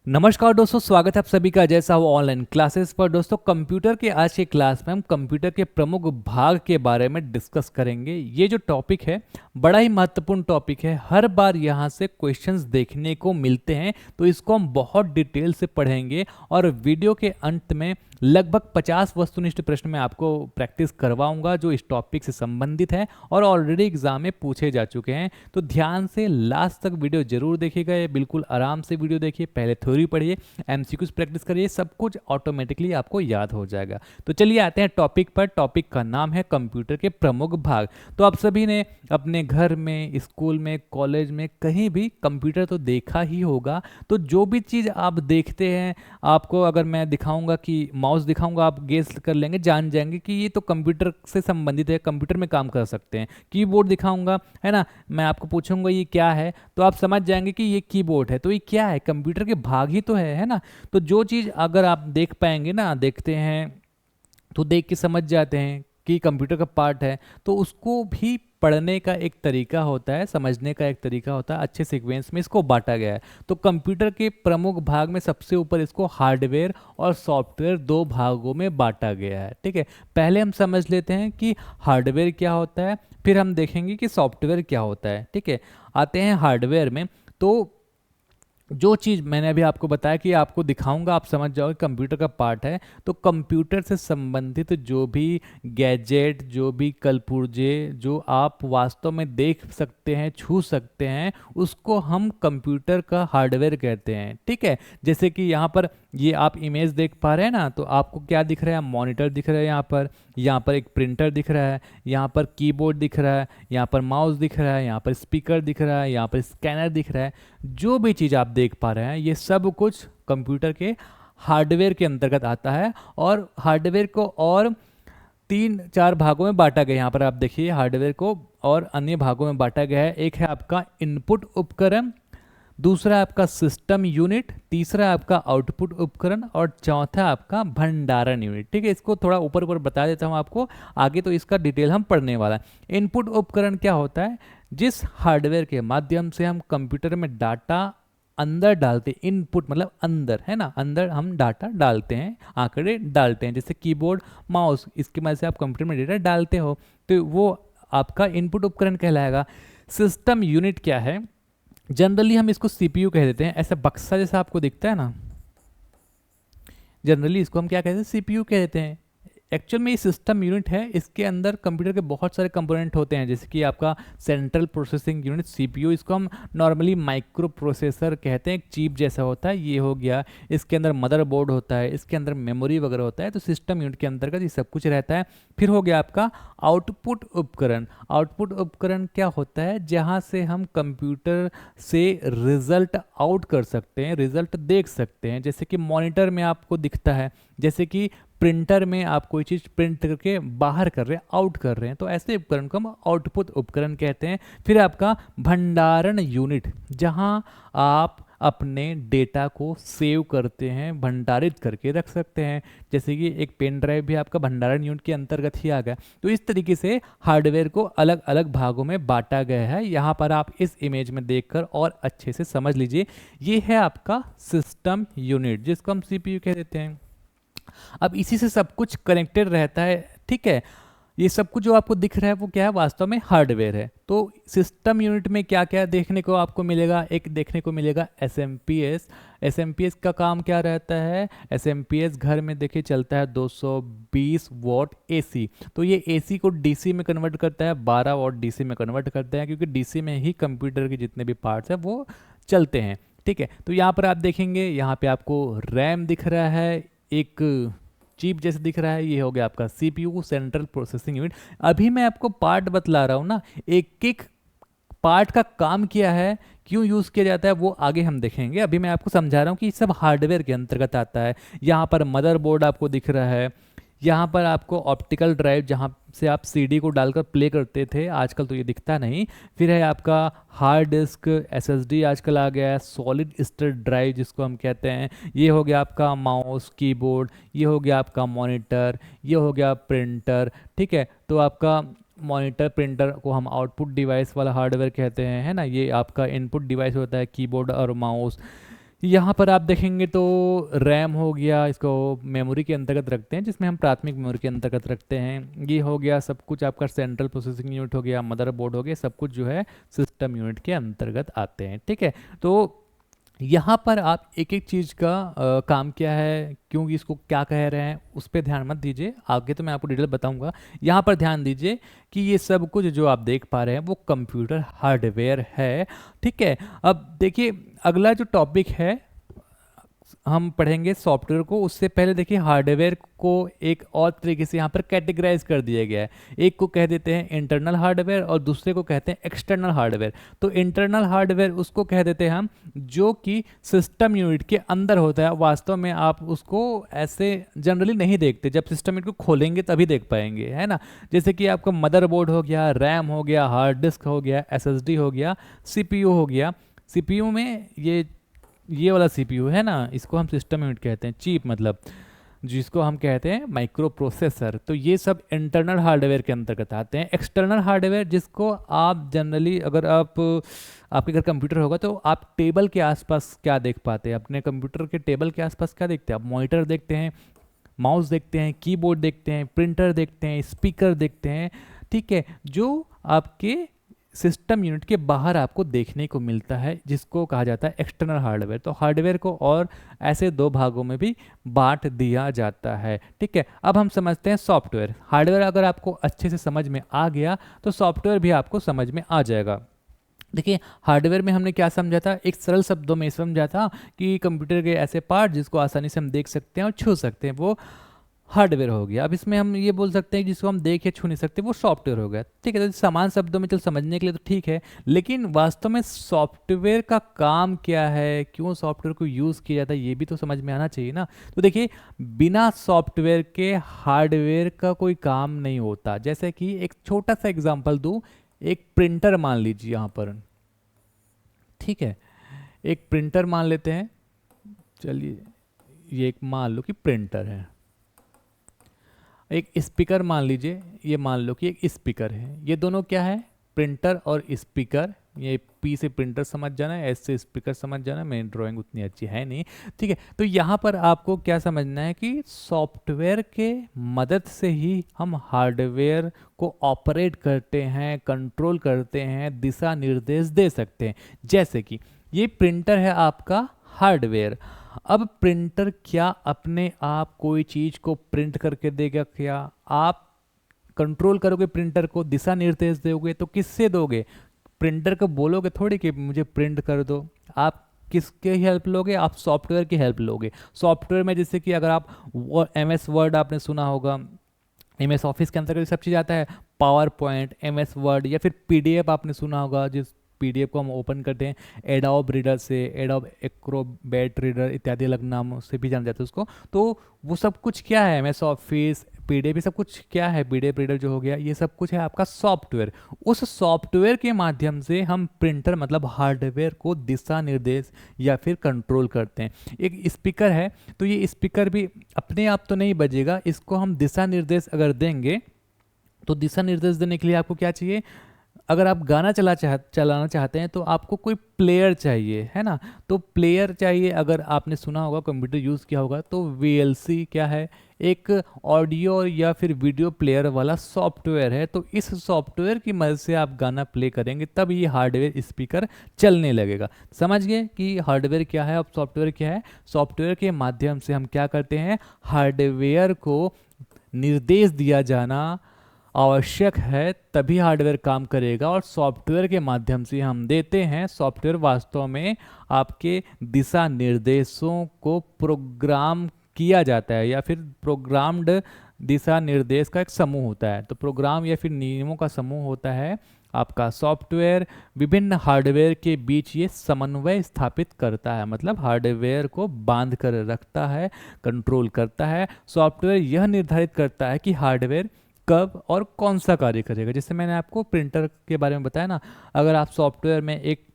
नमस्कार दोस्तों, स्वागत है आप सभी का जैसा हो ऑनलाइन क्लासेस पर। दोस्तों, कंप्यूटर के आज के क्लास में हम कंप्यूटर के प्रमुख भाग के बारे में डिस्कस करेंगे। ये जो टॉपिक है बड़ा ही महत्वपूर्ण टॉपिक है। हर बार यहाँ से क्वेश्चंस देखने को मिलते हैं, तो इसको हम बहुत डिटेल से पढ़ेंगे और वीडियो के अंत में लगभग 50 वस्तुनिष्ठ प्रश्न मैं आपको प्रैक्टिस करवाऊंगा जो इस टॉपिक से संबंधित है और ऑलरेडी एग्जाम में पूछे जा चुके हैं। तो ध्यान से लास्ट तक वीडियो जरूर देखिएगा। ये बिल्कुल आराम से वीडियो देखिए, पहले थ्योरी पढ़िए, एमसीक्यूज प्रैक्टिस करिए, सब कुछ ऑटोमेटिकली आपको याद हो जाएगा। तो चलिए आते हैं टॉपिक पर। टॉपिक का नाम है कंप्यूटर के प्रमुख भाग। तो आप सभी ने अपने घर में, स्कूल में, कॉलेज में कहीं भी कंप्यूटर तो देखा ही होगा। तो जो भी चीज़ आप देखते हैं, आपको अगर मैं दिखाऊंगा कि माउस दिखाऊंगा, आप गेस कर लेंगे, जान जाएंगे कि ये तो कंप्यूटर से संबंधित है, कंप्यूटर में काम कर सकते हैं। कीबोर्ड दिखाऊंगा, है ना, मैं आपको पूछूंगा ये क्या है, तो आप समझ जाएंगे कि ये कीबोर्ड है। तो ये क्या है? कंप्यूटर के भाग ही तो है ना। तो जो चीज़ अगर आप देख पाएंगे ना, देखते हैं तो देख के समझ जाते हैं कि कंप्यूटर का पार्ट है, तो उसको भी पढ़ने का एक तरीका होता है, समझने का एक तरीका होता है। अच्छे सीक्वेंस में इसको बांटा गया है। तो कंप्यूटर के प्रमुख भाग में सबसे ऊपर इसको हार्डवेयर और सॉफ्टवेयर दो भागों में बांटा गया है। ठीक है, पहले हम समझ लेते हैं कि हार्डवेयर क्या होता है, फिर हम देखेंगे कि सॉफ्टवेयर क्या होता है। ठीक है, आते हैं हार्डवेयर में। तो जो चीज़ मैंने अभी आपको बताया कि आपको दिखाऊंगा, आप समझ जाओगे कंप्यूटर का पार्ट है। तो कंप्यूटर से संबंधित जो भी गैजेट, जो भी कलपुर्जे, जो आप वास्तव में देख सकते हैं, छू सकते हैं, उसको हम कंप्यूटर का हार्डवेयर कहते हैं। ठीक है, जैसे कि यहाँ पर ये आप इमेज देख पा रहे हैं ना, तो आपको क्या दिख रहा है? मॉनिटर दिख रहा है, यहाँ पर एक प्रिंटर दिख रहा है, यहाँ पर कीबोर्ड दिख रहा है, यहाँ पर माउस दिख रहा है, यहाँ पर स्पीकर दिख रहा है, यहाँ पर स्कैनर दिख रहा है। जो भी चीज़ आप देख पा रहे हैं, ये सब कुछ कंप्यूटर के हार्डवेयर के अंतर्गत आता है। और हार्डवेयर को और तीन चार भागों में बांटा गया है। यहाँ पर आप देखिए हार्डवेयर को और अन्य भागों में बांटा गया है। एक है आपका इनपुट उपकरण, दूसरा आपका सिस्टम यूनिट, तीसरा आपका आउटपुट उपकरण और चौथा आपका भंडारण यूनिट। ठीक है, इसको थोड़ा ऊपर ऊपर बता देता हूँ आपको, आगे तो इसका डिटेल हम पढ़ने वाला है। इनपुट उपकरण क्या होता है? जिस हार्डवेयर के माध्यम से हम कंप्यूटर में डाटा अंदर डालते हैं, इनपुट मतलब अंदर, है ना, अंदर हम डाटा डालते हैं, आंकड़े डालते हैं, जैसे कीबोर्ड, माउस, इसकी मदद से आप कंप्यूटर में डेटा डालते हो, तो वो आपका इनपुट उपकरण कहलाएगा। सिस्टम यूनिट क्या है? जनरली हम इसको सीपीयू कह देते हैं। ऐसा बक्सा जैसा आपको दिखता है ना, जनरली इसको हम क्या कहते हैं? सीपीयू कह देते हैं। एक्चुअल में ये सिस्टम यूनिट है, इसके अंदर कंप्यूटर के बहुत सारे कंपोनेंट होते हैं, जैसे कि आपका सेंट्रल प्रोसेसिंग यूनिट सीपीयू, इसको हम नॉर्मली माइक्रो प्रोसेसर कहते हैं, एक चिप जैसा होता है, ये हो गया। इसके अंदर मदरबोर्ड होता है, इसके अंदर मेमोरी वगैरह होता है। तो सिस्टम यूनिट के अंतर्गत ये सब कुछ रहता है। फिर हो गया आपका आउटपुट उपकरण। आउटपुट उपकरण क्या होता है? जहाँ से हम कंप्यूटर से रिजल्ट आउट कर सकते हैं, रिजल्ट देख सकते हैं, जैसे कि मॉनिटर में आपको दिखता है, जैसे कि प्रिंटर में आप कोई चीज़ प्रिंट करके बाहर कर रहे हैं, आउट कर रहे हैं। तो ऐसे उपकरण को हम आउटपुट उपकरण कहते हैं। फिर आपका भंडारण यूनिट, जहां आप अपने डेटा को सेव करते हैं, भंडारित करके रख सकते हैं, जैसे कि एक पेन ड्राइव भी आपका भंडारण यूनिट के अंतर्गत ही आ गया। तो इस तरीके से हार्डवेयर को अलग अलग भागों में बांटा गया है। यहाँ पर आप इस इमेज में देखकर और अच्छे से समझ लीजिए। ये है आपका सिस्टम यूनिट, जिसको हम सीपीयू कह देते हैं। अब इसी से सब कुछ कनेक्टेड रहता है। ठीक है, ये सब कुछ जो आपको दिख रहा है वो क्या है? वास्तव में हार्डवेयर है। तो सिस्टम यूनिट में क्या क्या देखने को आपको मिलेगा? एक देखने को मिलेगा एसएमपीएस। एसएमपीएस का काम क्या रहता है? एसएमपीएस घर में देखिए चलता है 220 वॉट एसी। तो ये एसी को डीसी में कन्वर्ट करता है, 12 वॉट डीसी में कन्वर्ट करता है, क्योंकि डीसी में ही कंप्यूटर के जितने भी पार्ट्स हैं वो चलते हैं। ठीक है, तो यहाँ पर आप देखेंगे, यहाँ पे आपको रैम दिख रहा है, एक चिप जैसे दिख रहा है, ये हो गया आपका सीपीयू, सेंट्रल प्रोसेसिंग यूनिट। अभी मैं आपको पार्ट बतला रहा हूँ ना, एक एक पार्ट का काम किया है, क्यों यूज़ किया जाता है, वो आगे हम देखेंगे। अभी मैं आपको समझा रहा हूँ कि सब हार्डवेयर के अंतर्गत आता है। यहाँ पर मदरबोर्ड आपको दिख रहा है, यहाँ पर आपको ऑप्टिकल ड्राइव, जहाँ से आप सीडी को डालकर प्ले करते थे, आजकल तो ये दिखता नहीं। फिर है आपका हार्ड डिस्क, एसएसडी आजकल आ गया है, सॉलिड स्टेट ड्राइव जिसको हम कहते हैं। ये हो गया आपका माउस, कीबोर्ड, ये हो गया आपका मॉनिटर, ये हो गया प्रिंटर। ठीक है, तो आपका मॉनिटर, प्रिंटर को हम आउटपुट डिवाइस वाला हार्डवेयर कहते हैं, है ना। ये आपका इनपुट डिवाइस होता है, कीबोर्ड और माउस। यहाँ पर आप देखेंगे तो रैम हो गया, इसको मेमोरी के अंतर्गत रखते हैं, जिसमें हम प्राथमिक मेमोरी के अंतर्गत रखते हैं। ये हो गया सब कुछ आपका सेंट्रल प्रोसेसिंग यूनिट हो गया, मदरबोर्ड हो गया, सब कुछ जो है सिस्टम यूनिट के अंतर्गत आते हैं। ठीक है, तो यहाँ पर आप एक एक चीज़ का काम क्या है, क्यों इसको क्या कह रहे हैं, उस पर ध्यान मत दीजिए, आगे तो मैं आपको डिटेल बताऊंगा। यहाँ पर ध्यान दीजिए कि ये सब कुछ जो आप देख पा रहे हैं वो कंप्यूटर हार्डवेयर है। ठीक है, अब देखिए अगला जो टॉपिक है हम पढ़ेंगे सॉफ्टवेयर को, उससे पहले देखिए हार्डवेयर को एक और तरीके से यहाँ पर कैटेगराइज कर दिया गया है। एक को कह देते हैं इंटरनल हार्डवेयर और दूसरे को कहते हैं एक्सटर्नल हार्डवेयर। तो इंटरनल हार्डवेयर उसको कह देते हैं हम जो कि सिस्टम यूनिट के अंदर होता है, वास्तव में आप उसको ऐसे जनरली नहीं देखते, जब सिस्टम यूनिट को खोलेंगे तभी देख पाएंगे, है ना। जैसे कि आपका मदरबोर्ड हो गया, रैम हो गया, हार्ड डिस्क हो गया, एसएसडी हो गया, सीपीयू हो गया। सीपीयू में ये वाला सीपीयू है ना, इसको हम सिस्टम यूनिट कहते हैं, चिप मतलब, जिसको हम कहते हैं माइक्रो प्रोसेसर। तो ये सब इंटरनल हार्डवेयर के अंतर्गत आते हैं। एक्सटर्नल हार्डवेयर जिसको आप जनरली, अगर आपके घर कंप्यूटर होगा तो आप टेबल के आसपास क्या देख पाते हैं, अपने कंप्यूटर के टेबल के आसपास क्या देखते हैं, आप मॉनिटर देखते हैं, माउस देखते हैं, कीबोर्ड देखते हैं, प्रिंटर देखते हैं, स्पीकर देखते हैं। ठीक है, जो आपके सिस्टम यूनिट के बाहर आपको देखने को मिलता है, जिसको कहा जाता है एक्सटर्नल हार्डवेयर। तो हार्डवेयर को और ऐसे दो भागों में भी बांट दिया जाता है। ठीक है, अब हम समझते हैं सॉफ्टवेयर। हार्डवेयर अगर आपको अच्छे से समझ में आ गया तो सॉफ्टवेयर भी आपको समझ में आ जाएगा। देखिए हार्डवेयर में हमने क्या समझा था, एक सरल शब्दों में समझा था कि कंप्यूटर के ऐसे पार्ट जिसको आसानी से हम देख सकते हैं और छू सकते हैं, वो हार्डवेयर हो गया। अब इसमें हम ये बोल सकते हैं जिसको हम देख या छू नहीं सकते, वो सॉफ्टवेयर हो गया। ठीक है, तो समान शब्दों में चल समझने के लिए तो ठीक है, लेकिन वास्तव में सॉफ्टवेयर का काम क्या है, क्यों सॉफ्टवेयर को यूज़ किया जाता है, ये भी तो समझ में आना चाहिए ना। तो देखिए बिना सॉफ्टवेयर के हार्डवेयर का कोई काम नहीं होता। जैसे कि एक छोटा सा एग्जाम्पल दूँ, एक प्रिंटर मान लीजिए यहाँ पर। ठीक है, एक प्रिंटर मान लेते हैं, चलिए ये एक मान लो कि प्रिंटर है। एक स्पीकर मान लीजिए, ये मान लो कि एक स्पीकर है। ये दोनों क्या है, प्रिंटर और स्पीकर। ये पी से प्रिंटर समझ जाना, एस से स्पीकर समझ जाना, मेरी ड्राइंग उतनी अच्छी है नहीं। ठीक है, तो यहाँ पर आपको क्या समझना है कि सॉफ्टवेयर के मदद से ही हम हार्डवेयर को ऑपरेट करते हैं, कंट्रोल करते हैं, दिशा निर्देश दे सकते हैं। जैसे कि ये प्रिंटर है आपका हार्डवेयर। अब प्रिंटर क्या अपने आप कोई चीज़ को प्रिंट करके देगा, क्या आप कंट्रोल करोगे प्रिंटर को, दिशा निर्देश दोगे तो किससे दोगे, प्रिंटर को बोलोगे थोड़ी कि मुझे प्रिंट कर दो। आप किसके हेल्प लोगे, आप सॉफ्टवेयर की हेल्प लोगे। सॉफ्टवेयर में जैसे कि अगर आप MS वर्ड आपने सुना होगा, MS ऑफिस के अंतर्गत सब चीज़ आता है, पावर पॉइंट, MS वर्ड, या फिर PDF आपने सुना होगा, जिस PDF को हम ओपन करते हैं एडोब रीडर से, एडोब एक्रोबैट रीडर इत्यादि अलग नामों से भी जाना जाता है उसको। तो वो सब कुछ क्या है, MS ऑफिस, PDF, सब कुछ क्या है, PDF रीडर जो हो गया, ये सब कुछ है आपका सॉफ्टवेयर। उस सॉफ्टवेयर के माध्यम से हम प्रिंटर मतलब हार्डवेयर को दिशा निर्देश या फिर कंट्रोल करते हैं। एक स्पीकर है, तो ये स्पीकर भी अपने आप तो नहीं बजेगा, इसको हम दिशा निर्देश अगर देंगे तो दिशा निर्देश देने के लिए आपको क्या चाहिए, अगर आप गाना चलाना चाहते हैं तो आपको कोई प्लेयर चाहिए, है ना। तो प्लेयर चाहिए, अगर आपने सुना होगा, कंप्यूटर यूज़ किया होगा, तो VLC क्या है, एक ऑडियो या फिर वीडियो प्लेयर वाला सॉफ्टवेयर है। तो इस सॉफ्टवेयर की मदद से आप गाना प्ले करेंगे तब ये हार्डवेयर स्पीकर चलने लगेगा। समझ गए कि हार्डवेयर क्या है, अब सॉफ्टवेयर क्या है। सॉफ्टवेयर के माध्यम से हम क्या करते हैं, हार्डवेयर को निर्देश दिया जाना आवश्यक है, तभी हार्डवेयर काम करेगा, और सॉफ्टवेयर के माध्यम से हम देते हैं। सॉफ्टवेयर वास्तव में आपके दिशा निर्देशों को प्रोग्राम किया जाता है, या फिर प्रोग्राम्ड दिशा निर्देश का एक समूह होता है। तो प्रोग्राम या फिर नियमों का समूह होता है आपका सॉफ्टवेयर। विभिन्न हार्डवेयर के बीच ये समन्वय स्थापित करता है, मतलब हार्डवेयर को बांध कर रखता है, कंट्रोल करता है। सॉफ्टवेयर यह निर्धारित करता है कि हार्डवेयर कब और कौन सा कार्य करेगा। जैसे मैंने आपको प्रिंटर के बारे में बताया ना, अगर आप सॉफ्टवेयर में एक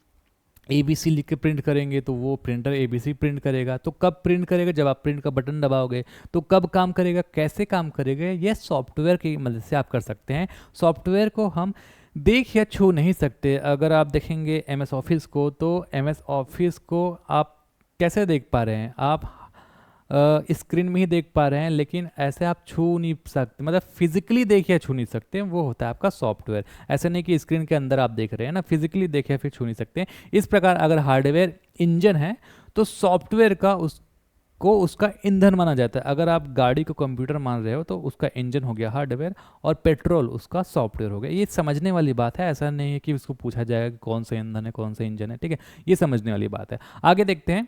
ABC लिख के प्रिंट करेंगे तो वो प्रिंटर ABC प्रिंट करेगा। तो कब प्रिंट करेगा, जब आप प्रिंट का बटन दबाओगे। तो कब काम करेगा, कैसे काम करेगा, ये सॉफ्टवेयर की मदद से आप कर सकते हैं। सॉफ्टवेयर को हम देख या छू नहीं सकते। अगर आप देखेंगे MS ऑफिस को, तो MS ऑफिस को आप कैसे देख पा रहे हैं आप? स्क्रीन में ही देख पा रहे हैं, लेकिन ऐसे आप छू नहीं सकते, मतलब फिजिकली देखे छू नहीं सकते, वो होता है आपका सॉफ्टवेयर। ऐसा नहीं कि स्क्रीन के अंदर आप देख रहे हैं ना, फिजिकली देखे फिर छू नहीं सकते। इस प्रकार अगर हार्डवेयर इंजन है तो सॉफ्टवेयर का उसको उसका ईंधन माना जाता है। अगर आप गाड़ी को कंप्यूटर मान रहे हो तो उसका इंजन हो गया हार्डवेयर और पेट्रोल उसका सॉफ्टवेयर हो गया। ये समझने वाली बात है, ऐसा नहीं है कि उसको पूछा जाएगा कि कौन सा ईंधन है कौन सा इंजन है, ठीक है, ये समझने वाली बात है। आगे देखते हैं,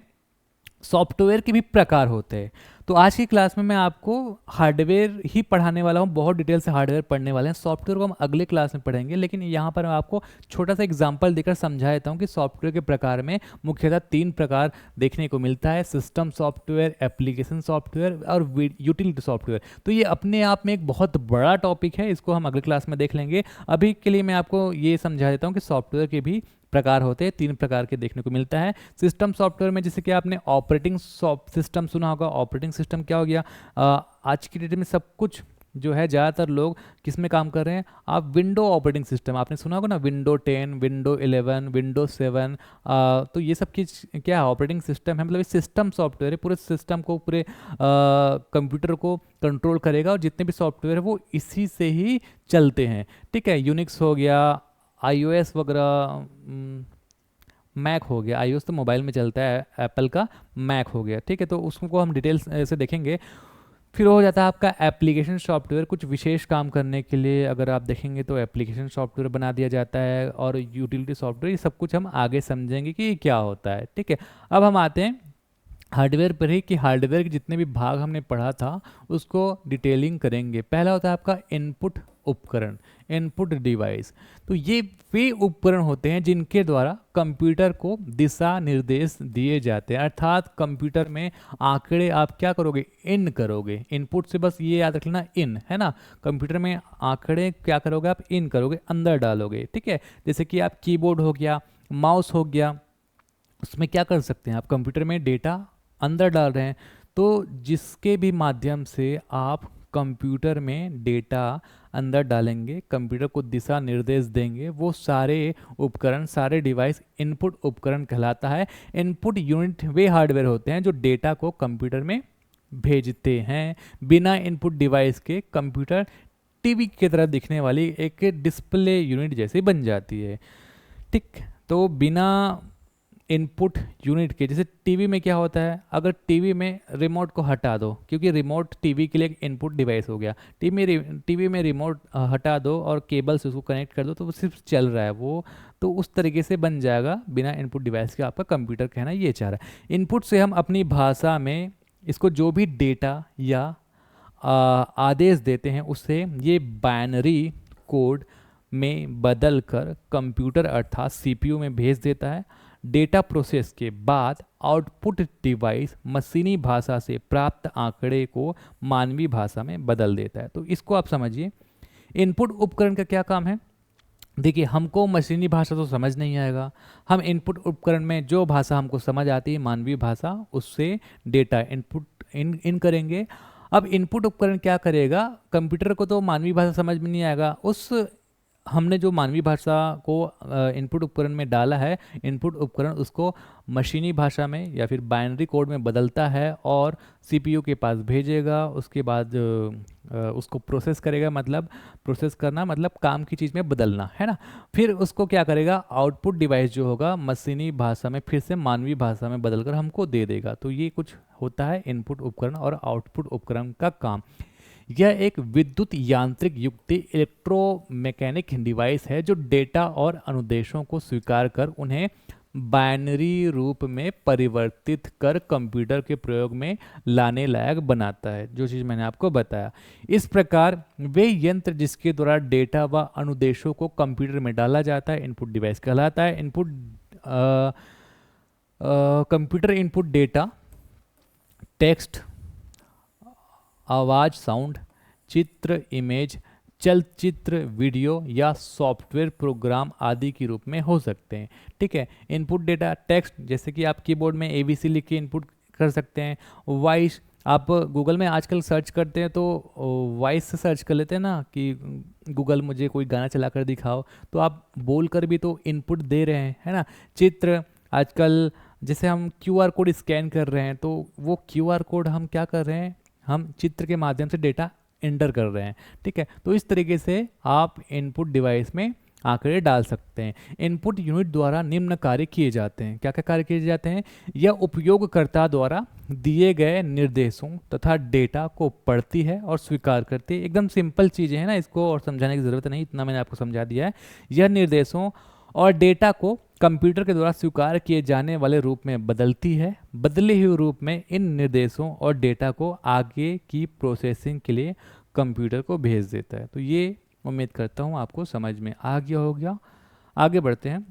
सॉफ्टवेयर के भी प्रकार होते हैं। तो आज की क्लास में मैं आपको हार्डवेयर ही पढ़ाने वाला हूँ, बहुत डिटेल से हार्डवेयर पढ़ने वाले हैं। सॉफ्टवेयर को हम अगले क्लास में पढ़ेंगे, लेकिन यहाँ पर मैं आपको छोटा सा एग्जांपल देकर समझा देता हूँ कि सॉफ्टवेयर के प्रकार में मुख्यतः 3 प्रकार देखने को मिलता है: सिस्टम सॉफ्टवेयर, एप्लीकेशन सॉफ्टवेयर और यूटिलिटी सॉफ्टवेयर। तो ये अपने आप में एक बहुत बड़ा टॉपिक है, इसको हम अगले क्लास में देख लेंगे। अभी के लिए मैं आपको ये समझा देता हूँ कि सॉफ्टवेयर के भी प्रकार होते हैं, 3 प्रकार के देखने को मिलता है। सिस्टम सॉफ्टवेयर में जैसे कि आपने ऑपरेटिंग सिस्टम सुना होगा। ऑपरेटिंग सिस्टम क्या हो गया? आज की डेट में सब कुछ जो है, ज़्यादातर लोग किस में काम कर रहे हैं? आप विंडो ऑपरेटिंग सिस्टम आपने सुना होगा ना, विंडो 10, विंडो 11, विंडो 7। तो ये सब चीज़ क्या है? ऑपरेटिंग सिस्टम है, मतलब ये सिस्टम सॉफ्टवेयर है, पूरे सिस्टम को, पूरे कंप्यूटर को कंट्रोल करेगा और जितने भी सॉफ्टवेयर है वो इसी से ही चलते हैं, ठीक है। यूनिक्स हो गया, iOS वगैरह, मैक हो गया। iOS तो मोबाइल में चलता है, एप्पल का मैक हो गया, ठीक है। तो उसको हम डिटेल्स से देखेंगे। फिर हो जाता है आपका एप्लीकेशन सॉफ्टवेयर, कुछ विशेष काम करने के लिए अगर आप देखेंगे तो एप्लीकेशन सॉफ्टवेयर बना दिया जाता है। और यूटिलिटी सॉफ्टवेयर, ये सब कुछ हम आगे समझेंगे कि ये क्या होता है, ठीक है। अब हम आते हैं हार्डवेयर पर ही, कि हार्डवेयर के जितने भी भाग हमने पढ़ा था उसको डिटेलिंग करेंगे। पहला होता है आपका इनपुट उपकरण, इनपुट डिवाइस। तो ये वे उपकरण होते हैं जिनके द्वारा कंप्यूटर को दिशा निर्देश दिए जाते हैं। अर्थात कंप्यूटर में आंकड़े आप क्या करोगे? इन करोगे। इनपुट से बस ये याद रख लेना, इन है ना। कंप्यूटर में आंकड़े क्या करोगे? आप इन करोगे, अंदर डालोगे, ठीक है। जैसे कि आप कीबोर्ड हो गया, माउस हो गया, उसमें क्या कर सकते हैं आप? कंप्यूटर में डेटा अंदर डाल रहे हैं, तो जिसके भी माध्यम से आप कंप्यूटर में डेटा अंदर डालेंगे, कंप्यूटर को दिशा निर्देश देंगे, वो सारे उपकरण, सारे डिवाइस इनपुट उपकरण कहलाता है। इनपुट यूनिट वे हार्डवेयर होते हैं जो डेटा को कंप्यूटर में भेजते हैं। बिना इनपुट डिवाइस के कंप्यूटर टीवी की तरह दिखने वाली एक डिस्प्ले यूनिट जैसी बन जाती है, ठीक। तो बिना इनपुट यूनिट के, जैसे टीवी में क्या होता है, अगर टीवी में रिमोट को हटा दो, क्योंकि रिमोट टीवी के लिए एक इनपुट डिवाइस हो गया, टीवी में रिमोट हटा दो और केबल से उसको कनेक्ट कर दो तो वो सिर्फ चल रहा है वो, तो उस तरीके से बन जाएगा बिना इनपुट डिवाइस के आपका कंप्यूटर, कहना ये चाह रहा है। इनपुट से हम अपनी भाषा में इसको जो भी डेटा या आदेश देते हैं उससे ये बाइनरी कोड में बदल कर कंप्यूटर अर्थात सीपीयू में भेज देता है। डेटा प्रोसेस के बाद आउटपुट डिवाइस मशीनी भाषा से प्राप्त आंकड़े को मानवीय भाषा में बदल देता है। तो इसको आप समझिए, इनपुट उपकरण का क्या काम है। देखिए, हमको मशीनी भाषा तो समझ नहीं आएगा, हम इनपुट उपकरण में जो भाषा हमको समझ आती है, मानवीय भाषा, उससे डेटा इनपुट इन करेंगे। अब इनपुट उपकरण क्या करेगा? कंप्यूटर को तो मानवीय भाषा समझ में नहीं आएगा, उस हमने जो मानवीय भाषा को इनपुट उपकरण में डाला है, इनपुट उपकरण उसको मशीनी भाषा में या फिर बाइनरी कोड में बदलता है और सीपीयू के पास भेजेगा। उसके बाद उसको प्रोसेस करेगा, मतलब प्रोसेस करना मतलब काम की चीज़ में बदलना, है ना। फिर उसको क्या करेगा? आउटपुट डिवाइस जो होगा मशीनी भाषा में फिर से मानवीय भाषा में बदलकर हमको दे देगा। तो ये कुछ होता है इनपुट उपकरण और आउटपुट उपकरण का काम। यह एक विद्युत यांत्रिक युक्ति इलेक्ट्रोमैकेनिक डिवाइस है जो डेटा और अनुदेशों को स्वीकार कर उन्हें बाइनरी रूप में परिवर्तित कर कंप्यूटर के प्रयोग में लाने लायक बनाता है, जो चीज़ मैंने आपको बताया। इस प्रकार वे यंत्र जिसके द्वारा डेटा व अनुदेशों को कंप्यूटर में डाला जाता है इनपुट डिवाइस कहलाता है। Input computer input data, text, आवाज़, साउंड, चित्र, इमेज, चलचित्र, वीडियो या सॉफ्टवेयर प्रोग्राम आदि के रूप में हो सकते हैं, ठीक है। इनपुट डेटा, टेक्स्ट, जैसे कि आप कीबोर्ड में ABC लिख के इनपुट कर सकते हैं। वॉइस, आप गूगल में आजकल सर्च करते हैं तो वॉइस से सर्च कर लेते हैं ना, कि गूगल मुझे कोई गाना चला कर दिखाओ, तो आप बोल कर भी तो इनपुट दे रहे हैं, है ना। चित्र, आजकल जैसे हम क्यूआर कोड स्कैन कर रहे हैं तो वो क्यूआर कोड हम क्या कर रहे हैं, हम चित्र के माध्यम से डेटा एंटर कर रहे हैं। ठीक है, तो इस तरीके से आप इनपुट डिवाइस में आंकड़े डाल सकते हैं। इनपुट यूनिट द्वारा निम्न कार्य किए जाते हैं। क्या क्या कार्य किए जाते हैं? यह उपयोगकर्ता द्वारा दिए गए निर्देशों तथा डेटा को पढ़ती है और स्वीकार करती है। एकदम सिंपल चीज़ें हैं ना, इसको और समझाने की ज़रूरत नहीं, इतना मैंने आपको समझा दिया है। यह निर्देशों और डेटा को कंप्यूटर के द्वारा स्वीकार किए जाने वाले रूप में बदलती है। बदले हुए रूप में इन निर्देशों और डेटा को आगे की प्रोसेसिंग के लिए कंप्यूटर को भेज देता है। तो ये उम्मीद करता हूँ आपको समझ में आ गया होगा। आगे बढ़ते हैं।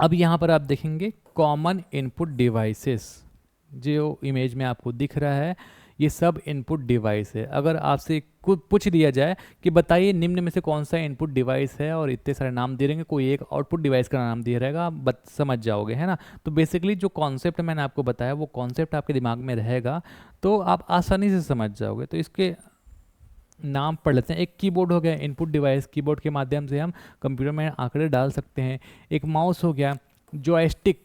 अब यहाँ पर आप देखेंगे कॉमन इनपुट डिवाइसेस, जो इमेज में आपको दिख रहा है ये सब इनपुट डिवाइस है। अगर आपसे कुछ पूछ दिया जाए कि बताइए निम्न में से कौन सा इनपुट डिवाइस है, और इतने सारे नाम दे देंगे, कोई एक आउटपुट डिवाइस का नाम दिया रहेगा, आप समझ जाओगे, है ना। तो बेसिकली जो कॉन्सेप्ट मैंने आपको बताया वो कॉन्सेप्ट आपके दिमाग में रहेगा तो आप आसानी से समझ जाओगे। तो इसके नाम पढ़ लेते हैं। एक कीबोर्ड हो गया इनपुट डिवाइस, कीबोर्ड के माध्यम से हम कंप्यूटर में आंकड़े डाल सकते हैं। एक माउस हो गया। जॉयस्टिक,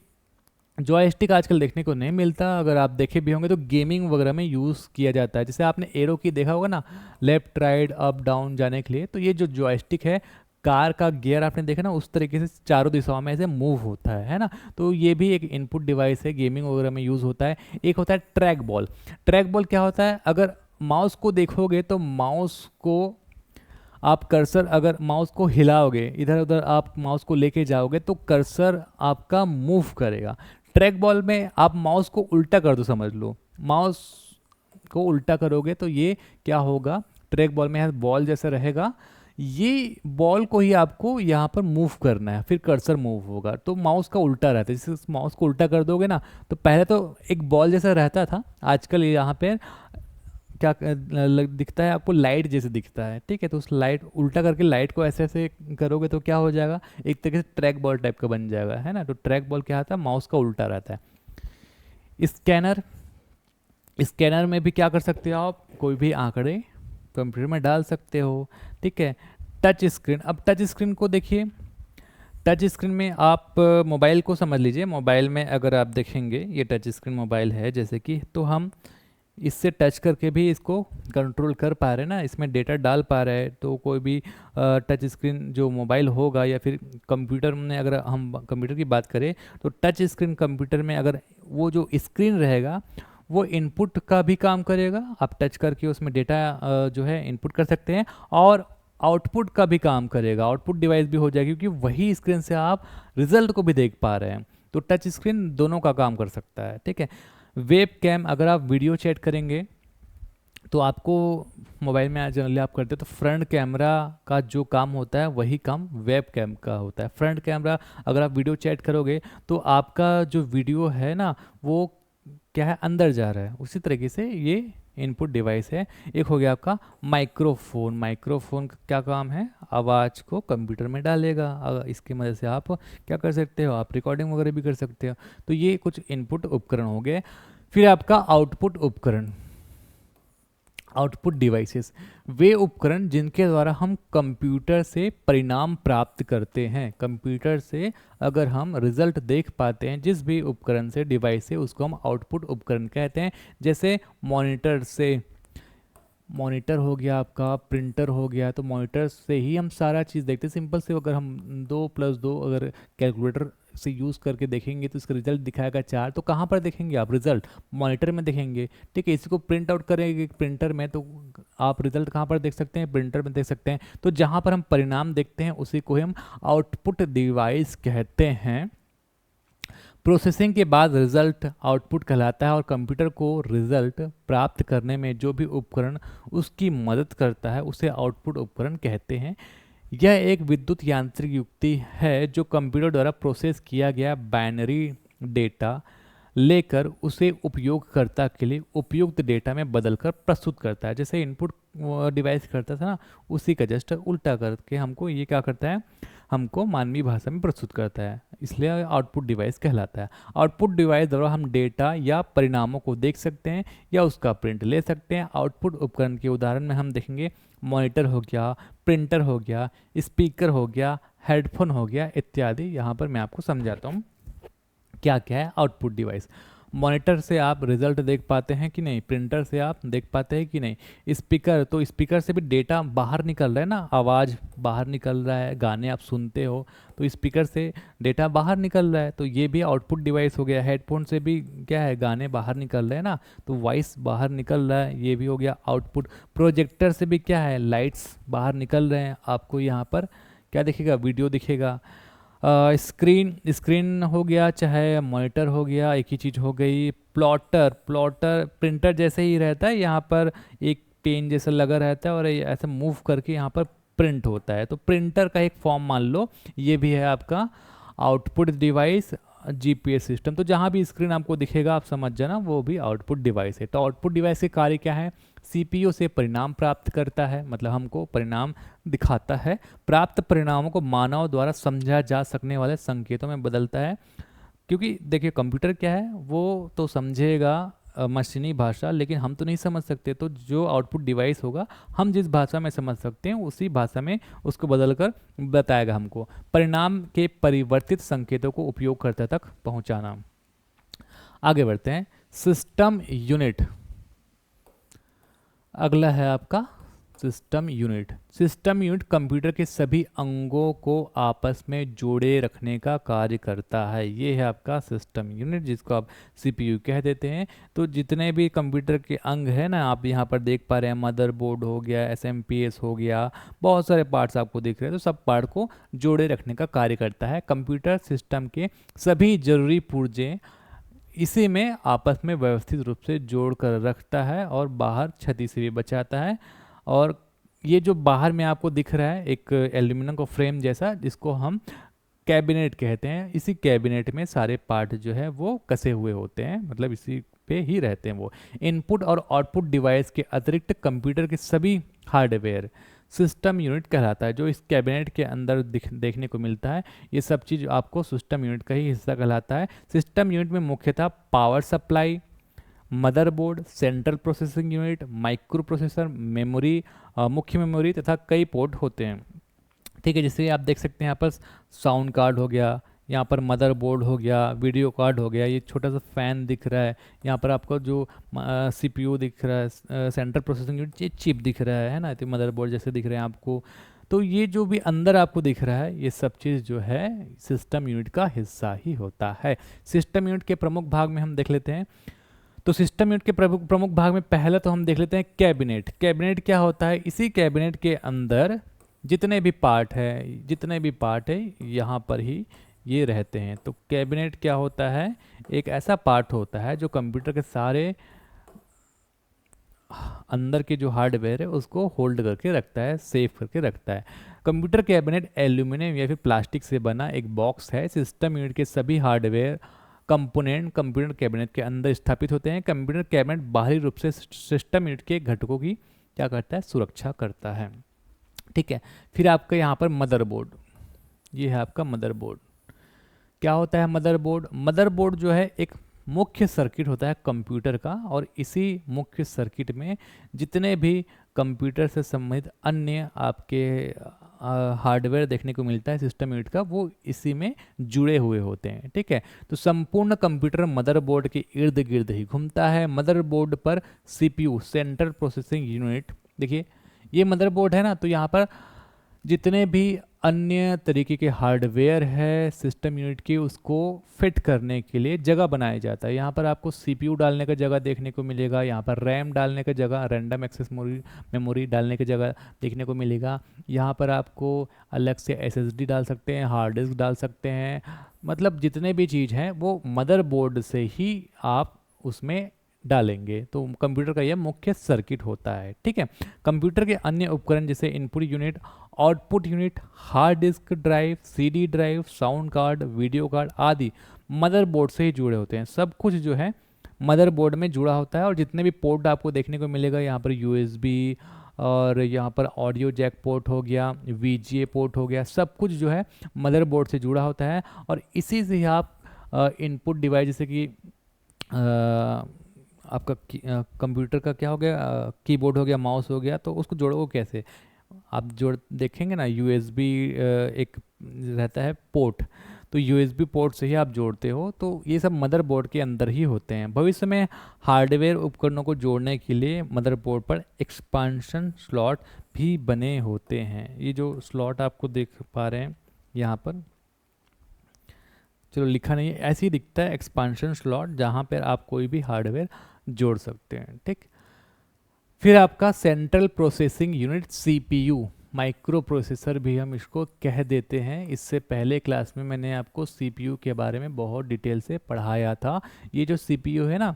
जॉयस्टिक आजकल देखने को नहीं मिलता, अगर आप देखे भी होंगे तो गेमिंग वगैरह में यूज़ किया जाता है। जैसे आपने एरो की देखा होगा ना, लेफ्ट राइट अप डाउन जाने के लिए, तो ये जो जॉयस्टिक है, कार का गियर आपने देखा ना, उस तरीके से चारों दिशाओं में ऐसे मूव होता है ना। तो ये भी एक इनपुट डिवाइस है, गेमिंग वगैरह में यूज़ होता है। एक होता है ट्रैक बॉल। ट्रैक बॉल क्या होता है? अगर माउस को देखोगे तो माउस को आप कर्सर, अगर माउस को हिलाओगे, इधर उधर आप माउस को लेके जाओगे तो कर्सर आपका मूव करेगा। ट्रैक बॉल में आप माउस को उल्टा कर दो, समझ लो माउस को उल्टा करोगे तो ये क्या होगा, ट्रैक बॉल में बॉल जैसा रहेगा, ये बॉल को ही आपको यहाँ पर मूव करना है, फिर कर्सर मूव होगा। तो माउस का उल्टा रहता है। जैसे माउस को उल्टा कर दोगे ना, तो पहले तो एक बॉल जैसा रहता था, आजकल यहाँ पे क्या दिखता है आपको, लाइट जैसे दिखता है। ठीक है, तो उस लाइट उल्टा करके लाइट को ऐसे ऐसे करोगे तो क्या हो जाएगा, एक तरीके से ट्रैक बॉल टाइप का बन जाएगा, है ना। तो ट्रैक बॉल क्या आता है, माउस का उल्टा रहता है। स्कैनर, स्कैनर में भी क्या कर सकते हो आप, कोई भी आंकड़े कंप्यूटर में डाल सकते हो। ठीक है। टच स्क्रीन, अब टच स्क्रीन को देखिए। टच स्क्रीन में आप मोबाइल को समझ लीजिए। मोबाइल में अगर आप देखेंगे ये टच स्क्रीन मोबाइल है जैसे कि, तो हम इससे टच करके भी इसको कंट्रोल कर पा रहे हैं ना, इसमें डेटा डाल पा रहे हैं। तो कोई भी टच स्क्रीन जो मोबाइल होगा या फिर कंप्यूटर में, अगर हम कंप्यूटर की बात करें तो टच स्क्रीन कंप्यूटर में अगर वो जो स्क्रीन रहेगा वो इनपुट का भी काम करेगा। आप टच करके उसमें डेटा जो है इनपुट कर सकते हैं, और आउटपुट का भी काम करेगा, आउटपुट डिवाइस भी हो जाएगी, क्योंकि वही स्क्रीन से आप रिजल्ट को भी देख पा रहे हैं। तो टच स्क्रीन दोनों का काम कर सकता है। ठीक है। वेब कैम, अगर आप वीडियो चैट करेंगे तो आपको मोबाइल में जनरली आप करते हैं तो फ्रंट कैमरा का जो काम होता है वही काम वेब कैम का होता है। फ्रंट कैमरा, अगर आप वीडियो चैट करोगे तो आपका जो वीडियो है ना वो क्या है, अंदर जा रहा है। उसी तरीके से ये इनपुट डिवाइस है। एक हो गया आपका माइक्रोफोन। माइक्रोफोन का क्या काम है, आवाज़ को कंप्यूटर में डालेगा। इसकी मदद से आप क्या कर सकते हो, आप रिकॉर्डिंग वगैरह भी कर सकते हो। तो ये कुछ इनपुट उपकरण हो गए। फिर आपका आउटपुट उपकरण, आउटपुट डिवाइसेस, वे उपकरण जिनके द्वारा हम कंप्यूटर से परिणाम प्राप्त करते हैं। कंप्यूटर से अगर हम रिजल्ट देख पाते हैं जिस भी उपकरण से, डिवाइस से, उसको हम आउटपुट उपकरण कहते हैं। जैसे मॉनिटर से, मॉनिटर हो गया आपका, प्रिंटर हो गया, तो मॉनिटर से ही हम सारा चीज़ देखते हैं। सिंपल से अगर हम 2+2 अगर कैलकुलेटर से यूज़ करके देखेंगे तो इसका रिजल्ट दिखाएगा 4, तो कहाँ पर देखेंगे आप रिजल्ट, मॉनिटर में देखेंगे। ठीक है। इसी को प्रिंट आउट करेंगे प्रिंटर में तो आप रिजल्ट कहाँ पर देख सकते हैं, प्रिंटर में देख सकते हैं। तो जहाँ पर हम परिणाम देखते हैं उसी को हम आउटपुट डिवाइस कहते हैं। प्रोसेसिंग के बाद रिजल्ट आउटपुट कहलाता है, और कंप्यूटर को रिजल्ट प्राप्त करने में जो भी उपकरण उसकी मदद करता है उसे आउटपुट उपकरण कहते हैं। यह एक विद्युत यांत्रिक युक्ति है जो कंप्यूटर द्वारा प्रोसेस किया गया बाइनरी डेटा लेकर उसे उपयोगकर्ता के लिए उपयुक्त डेटा में बदलकर प्रस्तुत करता है। जैसे इनपुट डिवाइस करता था ना, उसी का जस्ट उल्टा करके हमको ये क्या करता है, हमको मानवीय भाषा में प्रस्तुत करता है, इसलिए आउटपुट डिवाइस कहलाता है। आउटपुट डिवाइस द्वारा हम डेटा या परिणामों को देख सकते हैं या उसका प्रिंट ले सकते हैं। आउटपुट उपकरण के उदाहरण में हम देखेंगे मॉनिटर हो गया, प्रिंटर हो गया, स्पीकर हो गया, हेडफोन हो गया इत्यादि। यहाँ पर मैं आपको समझाता हूँ क्या क्या है आउटपुट डिवाइस। मॉनिटर से आप रिजल्ट देख पाते हैं कि नहीं, प्रिंटर से आप देख पाते हैं कि नहीं, स्पीकर, तो स्पीकर से भी डेटा बाहर निकल रहा है ना, आवाज़ बाहर निकल रहा है, गाने आप सुनते हो तो स्पीकर से डेटा बाहर निकल रहा है, तो ये भी आउटपुट डिवाइस हो गया। हेडफोन से भी क्या है, गाने बाहर निकल रहे हैं ना, तो वॉइस बाहर निकल रहा है, ये भी हो गया आउटपुट। प्रोजेक्टर से भी क्या है, लाइट्स बाहर निकल रहे हैं, आपको यहाँ पर क्या दिखेगा, वीडियो दिखेगा। स्क्रीन स्क्रीन हो गया, चाहे मॉनिटर हो गया, एक ही चीज़ हो गई। प्लॉटर प्लॉटर प्रिंटर जैसे ही रहता है, यहाँ पर एक पेन जैसा लगा रहता है और ये ऐसे मूव करके यहाँ पर प्रिंट होता है, तो प्रिंटर का एक फॉर्म मान लो, ये भी है आपका आउटपुट डिवाइस। जीपीएस सिस्टम, तो जहाँ भी स्क्रीन आपको दिखेगा आप समझ जाना वो भी आउटपुट डिवाइस है। तो आउटपुट डिवाइस के कार्य क्या है, सीपीयू से परिणाम प्राप्त करता है, मतलब हमको परिणाम दिखाता है, प्राप्त परिणामों को मानव द्वारा समझा जा सकने वाले संकेतों में बदलता है। क्योंकि देखिए कंप्यूटर क्या है, वो तो समझेगा मशीनी भाषा, लेकिन हम तो नहीं समझ सकते, तो जो आउटपुट डिवाइस होगा हम जिस भाषा में समझ सकते हैं उसी भाषा में उसको बदल कर बताएगा हमको। परिणाम के परिवर्तित संकेतों को उपयोगकर्ता तक पहुंचाना। आगे बढ़ते हैं, सिस्टम यूनिट। अगला है आपका system unit. System unit computer के सभी अंगों को आपस में जोड़े रखने का कार्य करता है, ये है आपका सिस्टम यूनिट, जिसको आप सीपीयू कह देते हैं। तो जितने भी कंप्यूटर के अंग हैं ना, आप यहाँ पर देख पा रहे हैं, मदरबोर्ड हो गया, एसएमपीएस हो गया, बहुत सारे पार्ट्स आपको दिख रहे हैं, तो सब पार्ट को जोड़े रखने का कार्य करता है। कंप्यूटर सिस्टम के सभी जरूरी पुर्जे इसी में आपस में व्यवस्थित रूप से जोड़ कर रखता है और बाहर क्षति से भी बचाता है। और ये जो बाहर में आपको दिख रहा है एक एल्यूमिनियम का फ्रेम जैसा, जिसको हम कैबिनेट कहते हैं, इसी कैबिनेट में सारे पार्ट जो है वो कसे हुए होते हैं, मतलब इसी पे ही रहते हैं वो। इनपुट और आउटपुट डिवाइस के अतिरिक्त कंप्यूटर के सभी हार्डवेयर सिस्टम यूनिट कहलाता है, जो इस कैबिनेट के अंदर देखने को मिलता है। ये सब चीज़ आपको सिस्टम यूनिट का ही हिस्सा कहलाता है। सिस्टम यूनिट में मुख्यतः power supply, motherboard, central processing unit, micro processor, memory, मुख्य मेमोरी तथा कई पोर्ट होते हैं। ठीक है, जैसे आप देख सकते हैं यहाँ पर साउंड कार्ड हो गया, यहाँ पर मदरबोर्ड हो गया, वीडियो कार्ड हो गया, ये छोटा सा फैन दिख रहा है, यहाँ पर आपको जो सीपीयू दिख रहा है, सेंट्रल प्रोसेसिंग यूनिट, ये चिप दिख रहा है ना, तो मदरबोर्ड जैसे दिख रहे हैं आपको। तो ये जो भी अंदर आपको दिख रहा है, ये सब चीज़ जो है सिस्टम यूनिट का हिस्सा ही होता है। सिस्टम यूनिट के प्रमुख भाग में हम देख लेते हैं। तो सिस्टम यूनिट के प्रमुख भाग में पहला तो हम देख लेते हैं कैबिनेट। कैबिनेट क्या होता है, इसी कैबिनेट के अंदर जितने भी पार्ट है यहाँ पर ही ये रहते हैं। तो कैबिनेट क्या होता है, एक ऐसा पार्ट होता है जो कंप्यूटर के सारे अंदर के जो हार्डवेयर है उसको होल्ड करके रखता है, सेफ करके रखता है। कंप्यूटर कैबिनेट एल्यूमिनियम या फिर प्लास्टिक से बना एक बॉक्स है। सिस्टम यूनिट के सभी हार्डवेयर कंपोनेंट कंप्यूटर कैबिनेट के अंदर स्थापित होते हैं। कंप्यूटर कैबिनेट बाहरी रूप से सिस्टम यूनिट के घटकों की क्या करता है, सुरक्षा करता है। ठीक है, फिर आपका यहाँ पर मदरबोर्ड, ये है आपका मदरबोर्ड। क्या होता है मदरबोर्ड, मदरबोर्ड जो है एक मुख्य सर्किट होता है कंप्यूटर का, और इसी मुख्य सर्किट में जितने भी कंप्यूटर से संबंधित अन्य आपके हार्डवेयर देखने को मिलता है सिस्टम यूनिट का, वो इसी में जुड़े हुए होते हैं। ठीक है, तो संपूर्ण कंप्यूटर मदरबोर्ड के इर्द गिर्द ही घूमता है। मदरबोर्ड पर सीपीयू, सेंट्रल प्रोसेसिंग यूनिट, देखिए ये मदरबोर्ड है ना, तो यहाँ पर जितने भी अन्य तरीके के हार्डवेयर है सिस्टम यूनिट की, उसको फिट करने के लिए जगह बनाया जाता है। यहाँ पर आपको सीपीयू डालने का जगह देखने को मिलेगा, यहाँ पर रैम डालने का जगह, रैंडम एक्सेस मेमोरी डालने की जगह देखने को मिलेगा। यहाँ पर आपको अलग से एसएसडी डाल सकते हैं, हार्ड डिस्क डाल सकते हैं, मतलब जितने भी चीज़ हैं वो मदरबोर्ड से ही आप उसमें डालेंगे। तो कंप्यूटर का यह मुख्य सर्किट होता है। ठीक है, कंप्यूटर के अन्य उपकरण जैसे input unit, output unit, hard disk drive, CD drive, sound card, video card आदि मदरबोर्ड से ही जुड़े होते हैं। सब कुछ जो है मदरबोर्ड में जुड़ा होता है। और जितने भी पोर्ट आपको देखने को मिलेगा, यहाँ पर यूएसबी और यहाँ पर ऑडियो जैक पोर्ट हो गया, वीजीए पोर्ट हो गया, सब कुछ जो है मदरबोर्ड से जुड़ा होता है। और इसी से ही आप इनपुट डिवाइस जैसे कि आपका कंप्यूटर का क्या हो गया, कीबोर्ड हो गया, माउस हो गया, तो उसको जोड़ोगे कैसे, आप जोड़ देखेंगे ना यूएसबी एक रहता है पोर्ट, तो यूएसबी पोर्ट से ही आप जोड़ते हो। तो ये सब मदरबोर्ड के अंदर ही होते हैं। भविष्य में हार्डवेयर उपकरणों को जोड़ने के लिए मदरबोर्ड पर एक्सपांशन स्लॉट भी बने होते हैं। ये जो स्लॉट आपको देख पा रहे हैं यहाँ पर, चलो लिखा नहीं है, ऐसे ही दिखता है एक्सपांशन स्लॉट, जहाँ पर आप कोई भी हार्डवेयर जोड़ सकते हैं। ठीक, फिर आपका central processing unit CPU, micro processor भी हम इसको कह देते हैं। इससे पहले क्लास में मैंने आपको सीपीयू के बारे में बहुत डिटेल से पढ़ाया था। ये जो सीपीयू है ना,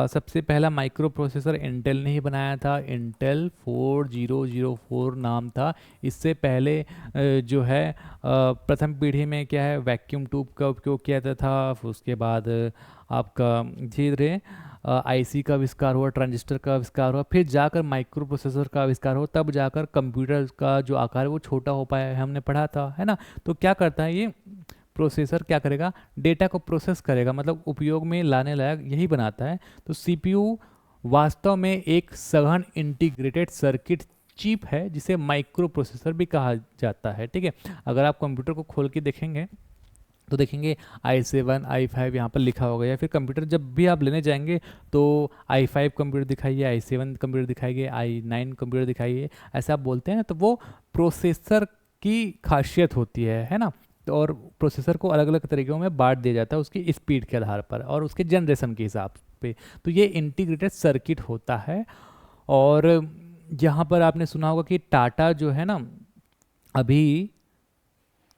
सबसे पहला माइक्रो प्रोसेसर इंटेल ने ही बनाया था। इंटेल 4004 नाम था। इससे पहले जो है प्रथम पीढ़ी में क्या है, वैक्यूम ट्यूब का उपयोग किया जाता था। फिर उसके बाद आपका धीरे धीरे आईसी का आविष्कार हुआ, ट्रांजिस्टर का आविष्कार हुआ, फिर जाकर माइक्रो प्रोसेसर का आविष्कार हुआ, तब जाकर कंप्यूटर का जो आकार है वो छोटा हो पाया है, हमने पढ़ा था, है ना। तो क्या करता है ये प्रोसेसर, क्या करेगा, डेटा को प्रोसेस करेगा, मतलब उपयोग में लाने लायक यही बनाता है। तो सीपीयू वास्तव में एक सघन इंटीग्रेटेड सर्किट चिप है, जिसे माइक्रो प्रोसेसर भी कहा जाता है। ठीक है, अगर आप कंप्यूटर को खोल के देखेंगे तो देखेंगे i7 i5 यहाँ पर लिखा होगा, या फिर कंप्यूटर जब भी आप लेने जाएंगे तो i5 कंप्यूटर दिखाइए, i7 कंप्यूटर दिखाइए, i9 कंप्यूटर दिखाइए, ऐसा आप बोलते हैं। तो वो प्रोसेसर की खासियत होती है ना। तो और प्रोसेसर को अलग अलग तरीकों में बांट दिया जाता है उसकी स्पीड के आधार पर और उसके जनरेशन के हिसाब पे। तो ये इंटीग्रेटेड सर्किट होता है। और यहाँ पर आपने सुना होगा कि टाटा जो है ना, अभी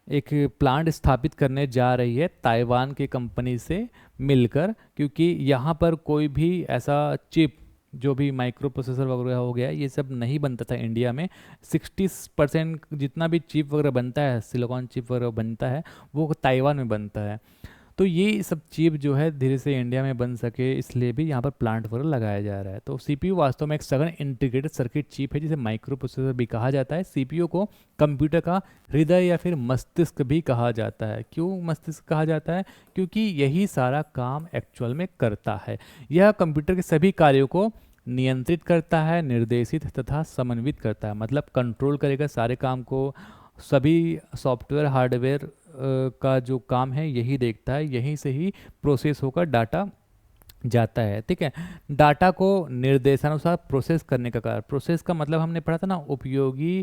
एक प्लांट स्थापित करने जा रही है ताइवान की कंपनी से मिलकर, क्योंकि यहाँ पर कोई भी ऐसा चिप, जो भी माइक्रो प्रोसेसर वगैरह हो गया, ये सब नहीं बनता था इंडिया में। 60% जितना भी चिप वगैरह बनता है, सिलिकॉन चिप वगैरह बनता है, वो ताइवान में बनता है। तो ये सब चिप जो है धीरे से इंडिया में बन सके, इसलिए भी यहाँ पर प्लांट वगैरह लगाया जा रहा है। तो सीपीयू वास्तव में एक सघन इंटीग्रेटेड सर्किट चिप है, जिसे माइक्रो प्रोसेसर भी कहा जाता है। सीपीयू को कंप्यूटर का हृदय या फिर मस्तिष्क भी कहा जाता है। क्यों मस्तिष्क कहा जाता है? क्योंकि यही सारा काम एक्चुअल में करता है। यह कंप्यूटर के सभी कार्यों को नियंत्रित करता है, निर्देशित तथा समन्वित करता है, मतलब कंट्रोल करेगा सारे काम को। सभी सॉफ्टवेयर हार्डवेयर का जो काम है यही देखता है, यहीं से ही प्रोसेस होकर डाटा जाता है। ठीक है, डाटा को निर्देशानुसार प्रोसेस करने का कार्य, प्रोसेस का मतलब हमने पढ़ा था ना, उपयोगी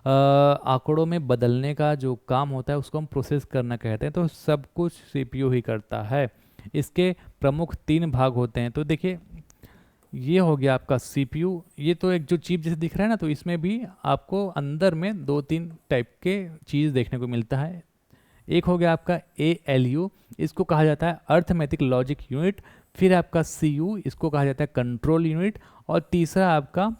आंकड़ों में बदलने का जो काम होता है उसको हम प्रोसेस करना कहते हैं। तो सब कुछ सीपीयू ही करता है। इसके प्रमुख 3 भाग होते हैं। तो देखिए, ये हो गया आपका सीपीयू। ये तो एक जो चिप जैसे दिख रहा है ना, तो इसमें भी आपको अंदर में 2-3 टाइप के चीज़ देखने को मिलता है। एक हो गया आपका ALU, इसको कहा जाता है अर्थमेटिक लॉजिक यूनिट। फिर आपका CU, इसको कहा जाता है कंट्रोल यूनिट। और तीसरा आपका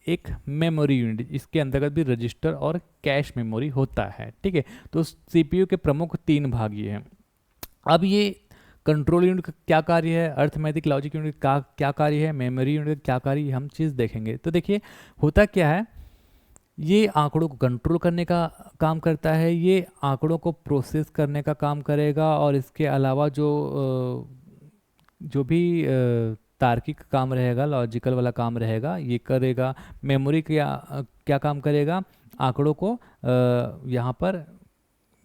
एक मेमोरी यूनिट, इसके अंतर्गत भी रजिस्टर और कैश मेमोरी होता है। ठीक है, तो सीपीयू के प्रमुख 3 भाग ये हैं। अब ये कंट्रोल यूनिट का क्या कार्य है, अर्थमेटिक लॉजिक यूनिट का क्या कार्य है, मेमोरी यूनिट का क्या कार्य है, हम चीज़ देखेंगे। तो देखिए, होता क्या है, ये आंकड़ों को कंट्रोल करने का काम करता है, ये आंकड़ों को प्रोसेस करने का काम करेगा, और इसके अलावा जो भी तार्किक काम रहेगा, लॉजिकल वाला काम रहेगा, ये करेगा। मेमोरी क्या काम करेगा, आंकड़ों को यहाँ पर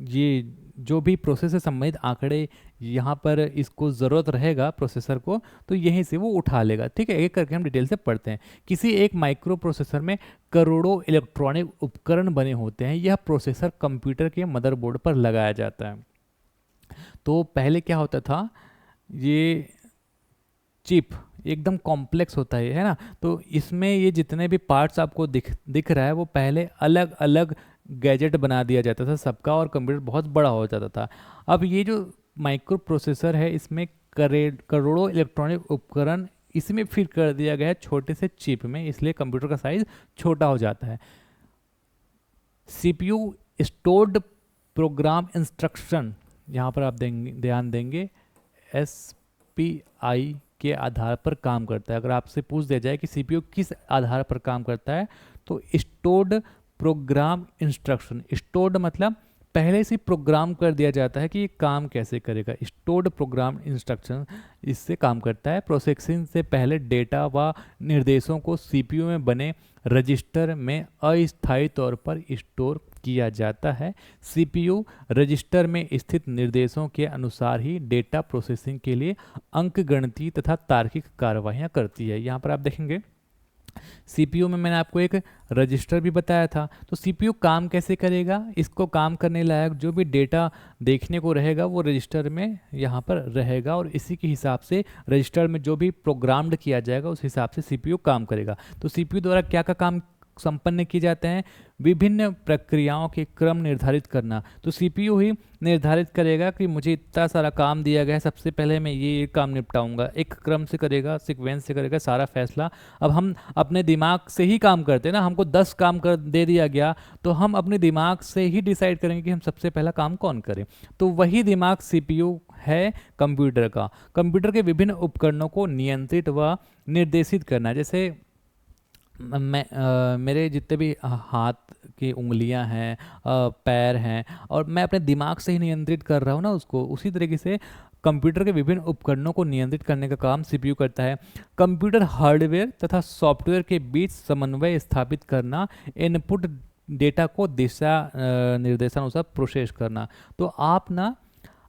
ये जो भी प्रोसेस से संबंधित आंकड़े यहाँ पर इसको ज़रूरत रहेगा प्रोसेसर को, तो यहीं से वो उठा लेगा। ठीक है, एक करके हम डिटेल से पढ़ते हैं। किसी एक माइक्रो प्रोसेसर में करोड़ों इलेक्ट्रॉनिक उपकरण बने होते हैं। यह प्रोसेसर कंप्यूटर के मदरबोर्ड पर लगाया जाता है। तो पहले क्या होता था, ये चिप एकदम कॉम्प्लेक्स होता है ना। तो इसमें ये जितने भी पार्ट्स आपको दिख रहा है, वो पहले अलग अलग गैजेट बना दिया जाता था सबका, और कंप्यूटर बहुत बड़ा हो जाता था। अब ये जो माइक्रो प्रोसेसर है, इसमें करोड़ों इलेक्ट्रॉनिक उपकरण इसमें फिट कर दिया गया है छोटे से चिप में, इसलिए कंप्यूटर का साइज छोटा हो जाता है। सीपीयू स्टोर्ड प्रोग्राम इंस्ट्रक्शन, यहाँ पर आप ध्यान देंगे, SPI के आधार पर काम करता है। अगर आपसे पूछ दिया जाए कि सीपीयू किस आधार पर काम करता है, तो स्टोर्ड प्रोग्राम इंस्ट्रक्शन। स्टोर्ड मतलब पहले से प्रोग्राम कर दिया जाता है कि ये काम कैसे करेगा। स्टोर्ड प्रोग्राम इंस्ट्रक्शन इससे काम करता है। प्रोसेसिंग से पहले डेटा व निर्देशों को सीपीयू में बने रजिस्टर में अस्थायी तौर पर स्टोर किया जाता है। सीपीयू रजिस्टर में स्थित निर्देशों के अनुसार ही डेटा प्रोसेसिंग के लिए अंकगणितीय तथा तार्किक कार्यवाहियां करती है। यहाँ पर आप देखेंगे सीपीयू में मैंने आपको एक रजिस्टर भी बताया था। तो सीपीयू काम कैसे करेगा, इसको काम करने लायक जो भी डेटा देखने को रहेगा वो रजिस्टर में यहाँ पर रहेगा, और इसी के हिसाब से रजिस्टर में जो भी प्रोग्राम्ड किया जाएगा उस हिसाब से सीपीयू काम करेगा। तो सीपीयू द्वारा क्या क्या काम संपन्न किए जाते हैं, विभिन्न प्रक्रियाओं के क्रम निर्धारित करना। तो सीपीयू ही निर्धारित करेगा कि मुझे इतना सारा काम दिया गया है, सबसे पहले मैं ये काम निपटाऊंगा, एक क्रम से करेगा, सीक्वेंस से करेगा सारा फैसला। अब हम अपने दिमाग से ही काम करते हैं ना, हमको 10 काम कर दे दिया गया तो हम अपने दिमाग से ही डिसाइड करेंगे कि हम सबसे पहला काम कौन करें। तो वही दिमाग सीपीयू है कंप्यूटर का। कंप्यूटर के विभिन्न उपकरणों को नियंत्रित व निर्देशित करना, जैसे मेरे जितने भी हाथ की उंगलियां हैं, पैर हैं, और मैं अपने दिमाग से ही नियंत्रित कर रहा हूँ ना उसको, उसी तरीके से कंप्यूटर के विभिन्न उपकरणों को नियंत्रित करने का काम सीपीयू करता है। कंप्यूटर हार्डवेयर तथा सॉफ्टवेयर के बीच समन्वय स्थापित करना, इनपुट डेटा को दिशा निर्देशानुसार प्रोसेस करना। तो आप ना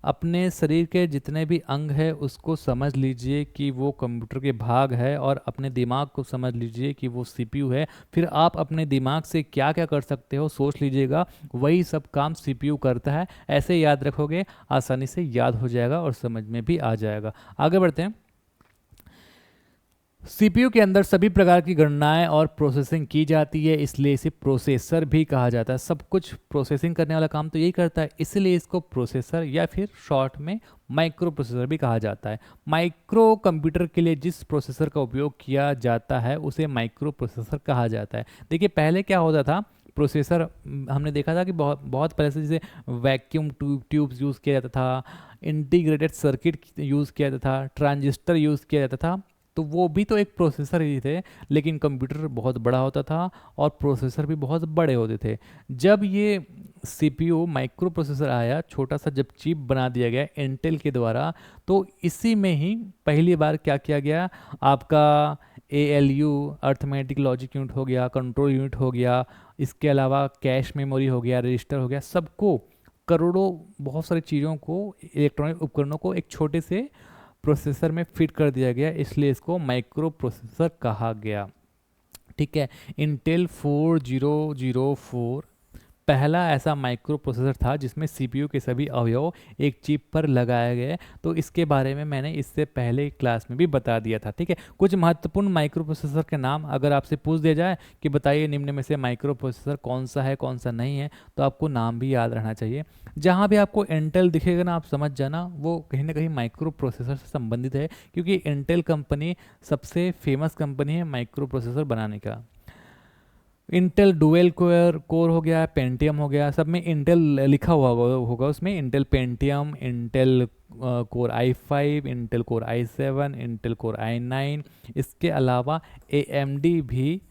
अपने शरीर के जितने भी अंग है उसको समझ लीजिए कि वो कंप्यूटर के भाग है, और अपने दिमाग को समझ लीजिए कि वो सीपीयू है। फिर आप अपने दिमाग से क्या क्या कर सकते हो सोच लीजिएगा, वही सब काम सीपीयू करता है। ऐसे याद रखोगे आसानी से याद हो जाएगा और समझ में भी आ जाएगा। आगे बढ़ते हैं। सीपीयू के अंदर सभी प्रकार की गणनाएं और प्रोसेसिंग की जाती है, इसलिए इसे प्रोसेसर भी कहा जाता है। सब कुछ प्रोसेसिंग करने वाला काम तो यही करता है, इसलिए इसको प्रोसेसर या फिर शॉर्ट में माइक्रो प्रोसेसर भी कहा जाता है। माइक्रो कंप्यूटर के लिए जिस प्रोसेसर का उपयोग किया जाता है उसे माइक्रो प्रोसेसर कहा जाता है। देखिए पहले क्या होता था, प्रोसेसर हमने देखा था कि बहुत बहुत पहले से जैसे वैक्यूम ट्यूब्स यूज़ किया जाता था, इंटीग्रेटेड सर्किट यूज़ किया जाता था, ट्रांजिस्टर यूज़ किया जाता था। तो वो भी तो एक प्रोसेसर ही थे, लेकिन कंप्यूटर बहुत बड़ा होता था और प्रोसेसर भी बहुत बड़े होते थे। जब ये सीपीयू माइक्रो प्रोसेसर आया, छोटा सा जब चिप बना दिया गया इंटेल के द्वारा, तो इसी में ही पहली बार क्या किया गया, आपका ALU अर्थमेटिक लॉजिक यूनिट हो गया, कंट्रोल यूनिट हो गया, इसके अलावा कैश मेमोरी हो गया, रजिस्टर हो गया, सबको करोड़ों बहुत सारी चीज़ों को, इलेक्ट्रॉनिक उपकरणों को एक छोटे से प्रोसेसर में फिट कर दिया गया, इसलिए इसको माइक्रो प्रोसेसर कहा गया। ठीक है, इंटेल 4004 पहला ऐसा माइक्रो प्रोसेसर था जिसमें सीपीयू के सभी अवयव एक चिप पर लगाए गए। तो इसके बारे में मैंने इससे पहले क्लास में भी बता दिया था। ठीक है, कुछ महत्वपूर्ण माइक्रो प्रोसेसर के नाम अगर आपसे पूछ दिया जाए कि बताइए निम्न में से माइक्रो प्रोसेसर कौन सा है कौन सा नहीं है, तो आपको नाम भी याद रहना चाहिए। जहाँ भी आपको इंटेल दिखेगा ना, आप समझ जाना वो कहीं ना कहीं माइक्रो प्रोसेसर से संबंधित है, क्योंकि इंटेल कंपनी सबसे फेमस कंपनी है माइक्रो प्रोसेसर बनाने का। इंटेल डुअल कोर हो गया, पेंटियम हो गया, सब में इंटेल लिखा हुआ होगा उसमें। Intel Pentium, Intel core i5, Intel core i7, Intel core i9। इसके अलावा AMD भी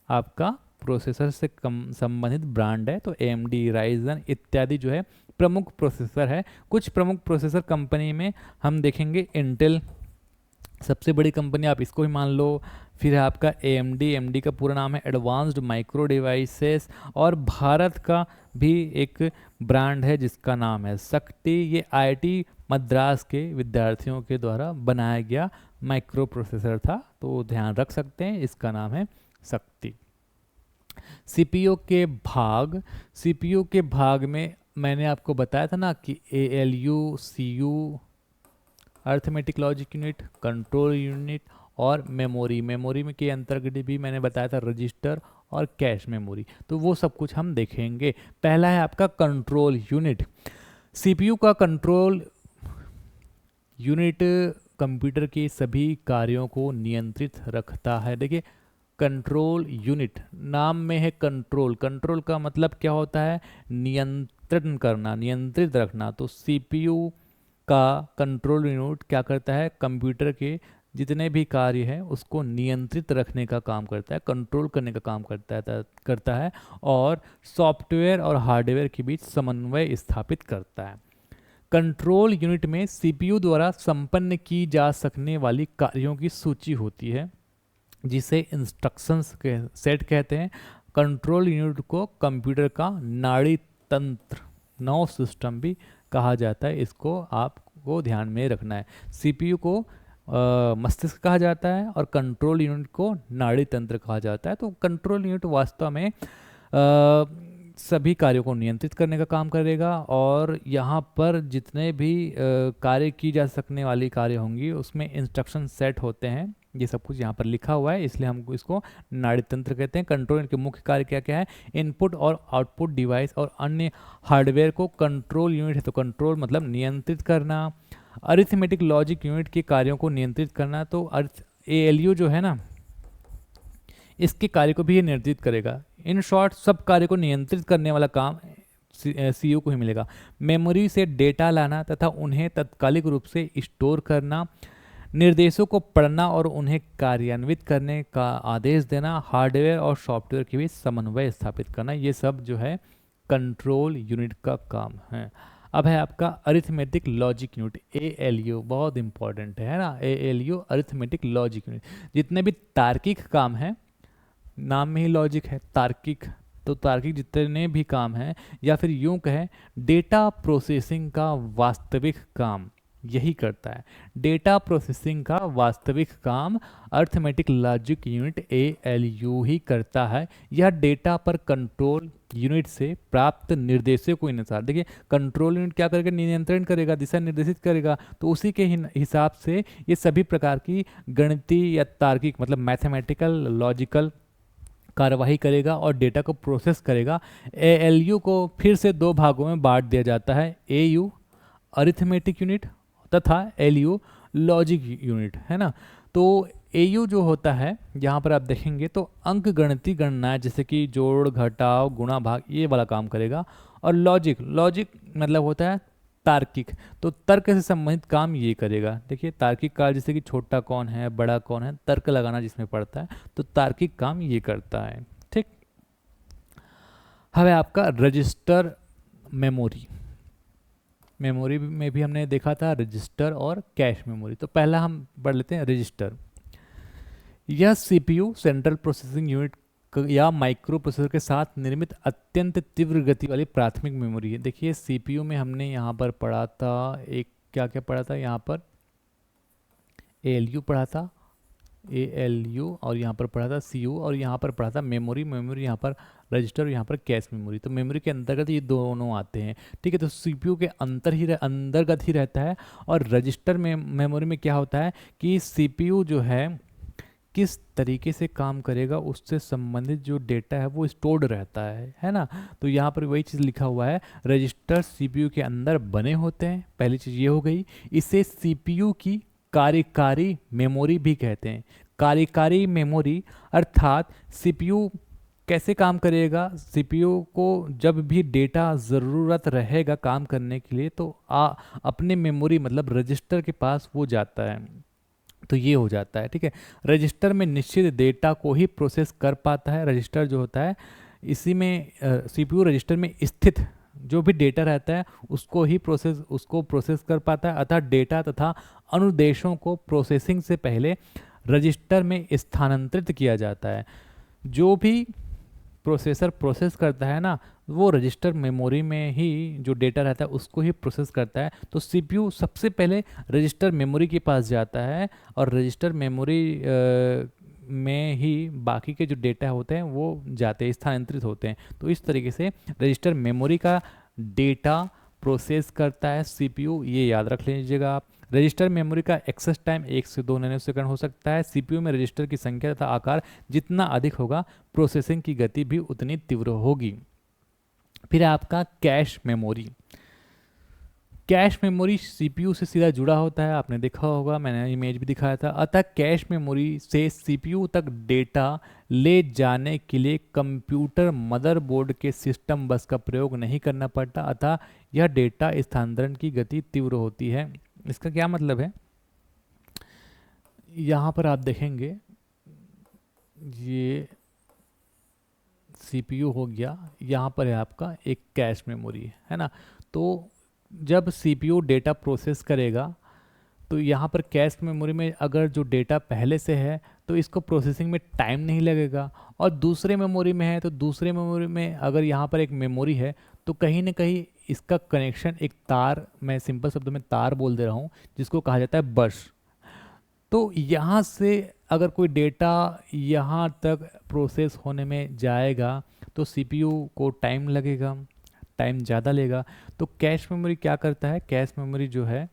आपका प्रोसेसर से संबंधित ब्रांड है। तो AMD, राइजन इत्यादि जो है प्रमुख प्रोसेसर है। कुछ प्रमुख प्रोसेसर कंपनी में हम देखेंगे इंटेल सबसे बड़ी कंपनी, आप इसको ही मान लो। फिर है आपका AMD का पूरा नाम है एडवांस्ड माइक्रो डिवाइसेस, और भारत का भी एक ब्रांड है जिसका नाम है शक्ति। ये IIT मद्रास के विद्यार्थियों के द्वारा बनाया गया माइक्रो प्रोसेसर था, तो ध्यान रख सकते हैं, इसका नाम है शक्ति। सीपीयू के भाग में मैंने आपको बताया था ना कि ALU, CU arithmetic logic unit, control unit और मेमोरी में के अंतर्गत भी मैंने बताया था रजिस्टर और कैश मेमोरी। तो वो सब कुछ हम देखेंगे। पहला है आपका कंट्रोल यूनिट। सीपीयू का कंट्रोल यूनिट कंप्यूटर के सभी कार्यों को नियंत्रित रखता है। देखिए कंट्रोल यूनिट नाम में है कंट्रोल, कंट्रोल का मतलब क्या होता है, नियंत्रण करना, नियंत्रित रखना। तो सीपीयू का कंट्रोल यूनिट क्या करता है, कंप्यूटर के जितने भी कार्य हैं उसको नियंत्रित रखने का काम करता है, कंट्रोल करने का काम करता है और सॉफ्टवेयर और हार्डवेयर के बीच समन्वय स्थापित करता है। कंट्रोल यूनिट में सीपीयू द्वारा संपन्न की जा सकने वाली कार्यों की सूची होती है जिसे इंस्ट्रक्शंस के सेट कहते हैं। कंट्रोल यूनिट को कंप्यूटर का नाड़ी तंत्र, नर्व सिस्टम भी कहा जाता है। इसको आपको ध्यान में रखना है। सीपीयू को मस्तिष्क कहा जाता है और कंट्रोल यूनिट को नाड़ी तंत्र कहा जाता है। तो कंट्रोल यूनिट वास्तव में सभी कार्यों को नियंत्रित करने का काम करेगा और यहाँ पर जितने भी कार्य की जा सकने वाली कार्य होंगी उसमें इंस्ट्रक्शन सेट होते हैं। ये सब कुछ यहाँ पर लिखा हुआ है, इसलिए हम इसको नाड़ी तंत्र कहते हैं। कंट्रोल यूनिट के मुख्य कार्य क्या क्या है? इनपुट और आउटपुट डिवाइस और अन्य हार्डवेयर को कंट्रोल यूनिट है, तो कंट्रोल मतलब नियंत्रित करना। अरिथमेटिक लॉजिक यूनिट के कार्यों को नियंत्रित करना, तो एएलयू जो है ना, इसके कार्य को भी ये नियंत्रित करेगा। इन शॉर्ट सब कार्य को नियंत्रित करने वाला काम सीयू को ही मिलेगा। मेमोरी से डेटा लाना तथा उन्हें तात्कालिक रूप से स्टोर करना, निर्देशों को पढ़ना और उन्हें कार्यान्वित करने का आदेश देना, हार्डवेयर और सॉफ्टवेयर के बीच समन्वय स्थापित करना, ये सब जो है कंट्रोल यूनिट का काम है। अब है आपका अरिथमेटिक लॉजिक यूनिट, एएलयू, बहुत इंपॉर्टेंट है ना। एएलयू अरिथमेटिक लॉजिक यूनिट, जितने भी तार्किक काम है, नाम में ही लॉजिक है, तार्किक, तो तार्किक जितने भी काम हैं, या फिर यूं कहें डेटा प्रोसेसिंग का वास्तविक काम यही करता है। डेटा प्रोसेसिंग का वास्तविक काम अरिथमेटिक लॉजिक यूनिट एएलयू ही करता है। यह डेटा पर कंट्रोल यूनिट से प्राप्त निर्देशों को अनुसार, देखिए कंट्रोल यूनिट क्या करेगा? नियंत्रण करेगा, दिशा निर्देशित करेगा, तो उसी के हिसाब से ये सभी प्रकार की गणितीय या तार्किक मतलब मैथमेटिकल लॉजिकल कार्यवाही करेगा और डेटा को प्रोसेस करेगा। एएलयू को फिर से दो भागों में बांट दिया जाता है, एयू अरिथमेटिक यूनिट तथा एलयू लॉजिक यूनिट, है ना। तो एयू जो होता है, यहाँ पर आप देखेंगे तो अंक गणितीय गणनाएं जैसे कि जोड़ घटाव गुणा भाग ये वाला काम करेगा। और लॉजिक मतलब होता है तार्किक, तो तर्क से संबंधित काम ये करेगा। देखिए तार्किक कार्य जैसे कि छोटा कौन है बड़ा कौन है, तर्क लगाना जिसमें पड़ता है, तो तार्किक काम ये करता है। ठीक, है आपका रजिस्टर मेमोरी। मेमोरी में भी हमने देखा था रजिस्टर और कैश मेमोरी। तो पहला हम पढ़ लेते हैं रजिस्टर। यह सीपीयू सेंट्रल प्रोसेसिंग यूनिट या माइक्रो प्रोसेसर के साथ निर्मित अत्यंत तीव्र गति वाली प्राथमिक मेमोरी है। देखिए सीपीयू में हमने यहाँ पर पढ़ा था, एक क्या क्या पढ़ा था, यहाँ पर एएलयू पढ़ा था, एएलयू, और यहाँ पर पढ़ा था सीयू, और यहाँ पर पढ़ा था मेमोरी यहाँ पर रजिस्टर और यहाँ पर कैश मेमोरी। तो मेमोरी के अंतर्गत ये दोनों आते हैं। ठीक है, तो सीपीयू के अंतर्गत ही रहता है। और रजिस्टर में मेमोरी में क्या होता है कि सीपीयू जो है किस तरीके से काम करेगा उससे संबंधित जो डेटा है वो स्टोर्ड रहता है ना। तो यहाँ पर वही चीज़ लिखा हुआ है, रजिस्टर सीपीयू के अंदर बने होते हैं। पहली चीज़ ये हो गई। इसे सीपीयू की कार्यकारी मेमोरी भी कहते हैं। कार्यकारी मेमोरी अर्थात सीपीयू कैसे काम करेगा, सीपीयू को जब भी डेटा ज़रूरत रहेगा काम करने के लिए तो अपने मेमोरी मतलब रजिस्टर के पास वो जाता है, तो ये हो जाता है। ठीक है, रजिस्टर में निश्चित डेटा को ही प्रोसेस कर पाता है। रजिस्टर जो होता है इसी में सीपीयू रजिस्टर में स्थित जो भी डेटा रहता है उसको प्रोसेस कर पाता है। अतः डेटा तथा अनुदेशों को प्रोसेसिंग से पहले रजिस्टर में स्थानांतरित किया जाता है। जो भी प्रोसेसर प्रोसेस करता है ना, वो रजिस्टर मेमोरी में ही जो डेटा रहता है उसको ही प्रोसेस करता है। तो सीपीयू सबसे पहले रजिस्टर मेमोरी के पास जाता है और रजिस्टर मेमोरी में ही बाकी के जो डेटा होते हैं वो जाते हैं, स्थानांतरित होते हैं। तो इस तरीके से रजिस्टर मेमोरी का डेटा प्रोसेस करता है सीपीयू, ये याद रख लीजिएगा आप। रजिस्टर मेमोरी का एक्सेस टाइम 1 से 2 नैनोसेकंड हो सकता है। सीपीयू में रजिस्टर की संख्या तथा आकार जितना अधिक होगा प्रोसेसिंग की गति भी उतनी तीव्र होगी। फिर आपका cache memory. Cache memory CPU से सीधा जुड़ा होता है, आपने देखा होगा, मैंने इमेज भी दिखाया था। अतः कैश मेमोरी से सीपीयू तक डेटा ले जाने के लिए कंप्यूटर मदरबोर्ड के सिस्टम बस का प्रयोग नहीं करना पड़ता, अतः यह डेटा स्थानांतरण की गति तीव्र होती है। इसका क्या मतलब है? यहाँ पर आप देखेंगे ये सीपीयू हो गया, यहाँ पर है आपका एक कैश मेमोरी, है ना। तो जब सीपीयू डेटा प्रोसेस करेगा तो यहाँ पर कैश मेमोरी में अगर जो डेटा पहले से है तो इसको प्रोसेसिंग में टाइम नहीं लगेगा, और दूसरे मेमोरी में है तो दूसरे मेमोरी में अगर यहाँ पर एक मेमोरी है तो कहीं ना कहीं इसका कनेक्शन एक तार, मैं सिंपल शब्दों में तार बोल दे रहा हूँ, जिसको कहा जाता है बस। तो यहाँ से अगर कोई डेटा यहाँ तक प्रोसेस होने में जाएगा तो सीपीयू को टाइम लगेगा, टाइम ज़्यादा लेगा। तो कैश मेमोरी क्या करता है, कैश मेमोरी जो है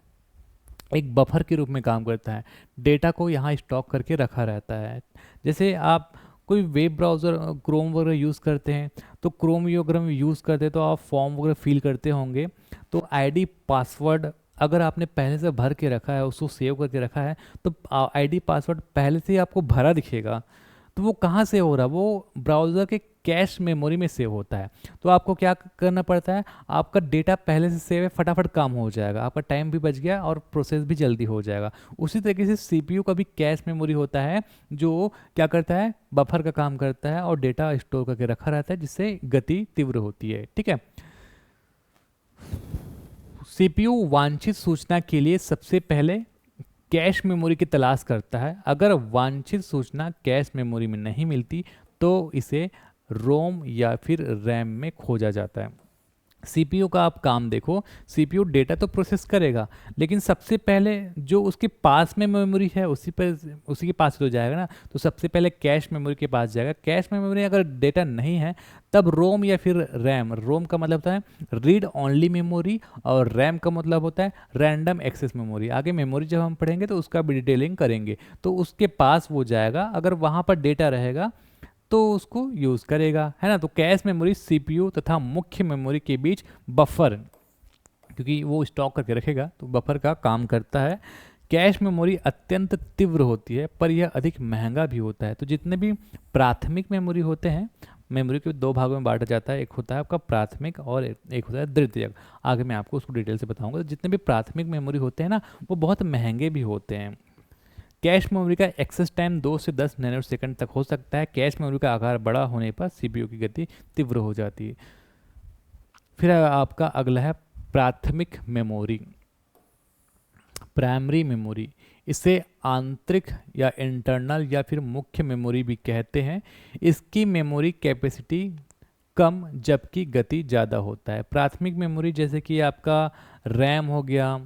एक बफर के रूप में काम करता है, डेटा को यहाँ स्टॉक करके रखा रहता है। जैसे आप कोई वेब ब्राउज़र क्रोम वगैरह यूज़ करते हैं, तो क्रोम अगर हम यूज़ करते हैं तो आप फॉर्म वगैरह फिल करते होंगे, तो आईडी पासवर्ड अगर आपने पहले से भर के रखा है, उसको सेव करके रखा है, तो आईडी पासवर्ड पहले से ही आपको भरा दिखेगा। तो वो कहाँ से हो रहा है, वो ब्राउज़र के कैश मेमोरी में सेव होता है। तो आपको क्या करना पड़ता है, आपका डेटा पहले से सेव है, फटाफट काम हो जाएगा, आपका टाइम भी बच गया और प्रोसेस भी जल्दी हो जाएगा। उसी तरीके से सीपीयू का भी कैश मेमोरी होता है, जो क्या करता है, बफर का काम करता है और डेटा स्टोर करके रखा रहता है, जिससे गति तीव्र होती है। ठीक है। सीपीयू वांछित सूचना के लिए सबसे पहले कैश मेमोरी की तलाश करता है। अगर वांछित सूचना कैश मेमोरी में नहीं मिलती तो इसे रोम या फिर रैम में खोजा जाता है। सीपीयू का आप काम देखो, सीपीयू डेटा तो प्रोसेस करेगा, लेकिन सबसे पहले जो उसके पास में मेमोरी है उसी के पास तो जाएगा ना। तो सबसे पहले कैश मेमोरी के पास जाएगा। कैश मेमोरी अगर डेटा नहीं है तब रोम या फिर रैम, रोम का मतलब होता है रीड ओनली मेमोरी और रैम का मतलब होता है रैंडम एक्सेस मेमोरी। आगे मेमोरी जब हम पढ़ेंगे तो उसका भी डिटेलिंग करेंगे, तो उसके पास वो जाएगा, अगर वहाँ पर डेटा रहेगा तो उसको यूज़ करेगा, है ना। तो कैश मेमोरी सीपीयू तथा मुख्य मेमोरी के बीच बफर, क्योंकि वो स्टॉक करके रखेगा तो बफर का काम करता है। कैश मेमोरी अत्यंत तीव्र होती है पर यह अधिक महंगा भी होता है। तो जितने भी प्राथमिक मेमोरी होते हैं, मेमोरी के दो भागों में बांटा जाता है, एक होता है आपका प्राथमिक और एक होता है द्वितीयक। आगे मैं आपको उसको डिटेल से बताऊंगा। तो जितने भी प्राथमिक मेमोरी होते हैं ना, वो बहुत महंगे भी होते हैं। कैश मेमोरी का एक्सेस टाइम 2 से 10 नैनोसेकंड तक हो सकता है। कैश मेमोरी का आकार बड़ा होने पर सीपीयू की गति तीव्र हो जाती है। फिर आपका अगला है प्राथमिक मेमोरी, प्राइमरी मेमोरी। इसे आंतरिक या इंटरनल या फिर मुख्य मेमोरी भी कहते हैं। इसकी मेमोरी कैपेसिटी कम जबकि गति ज़्यादा होता है। प्राथमिक मेमोरी जैसे कि आपका रैम हो गया,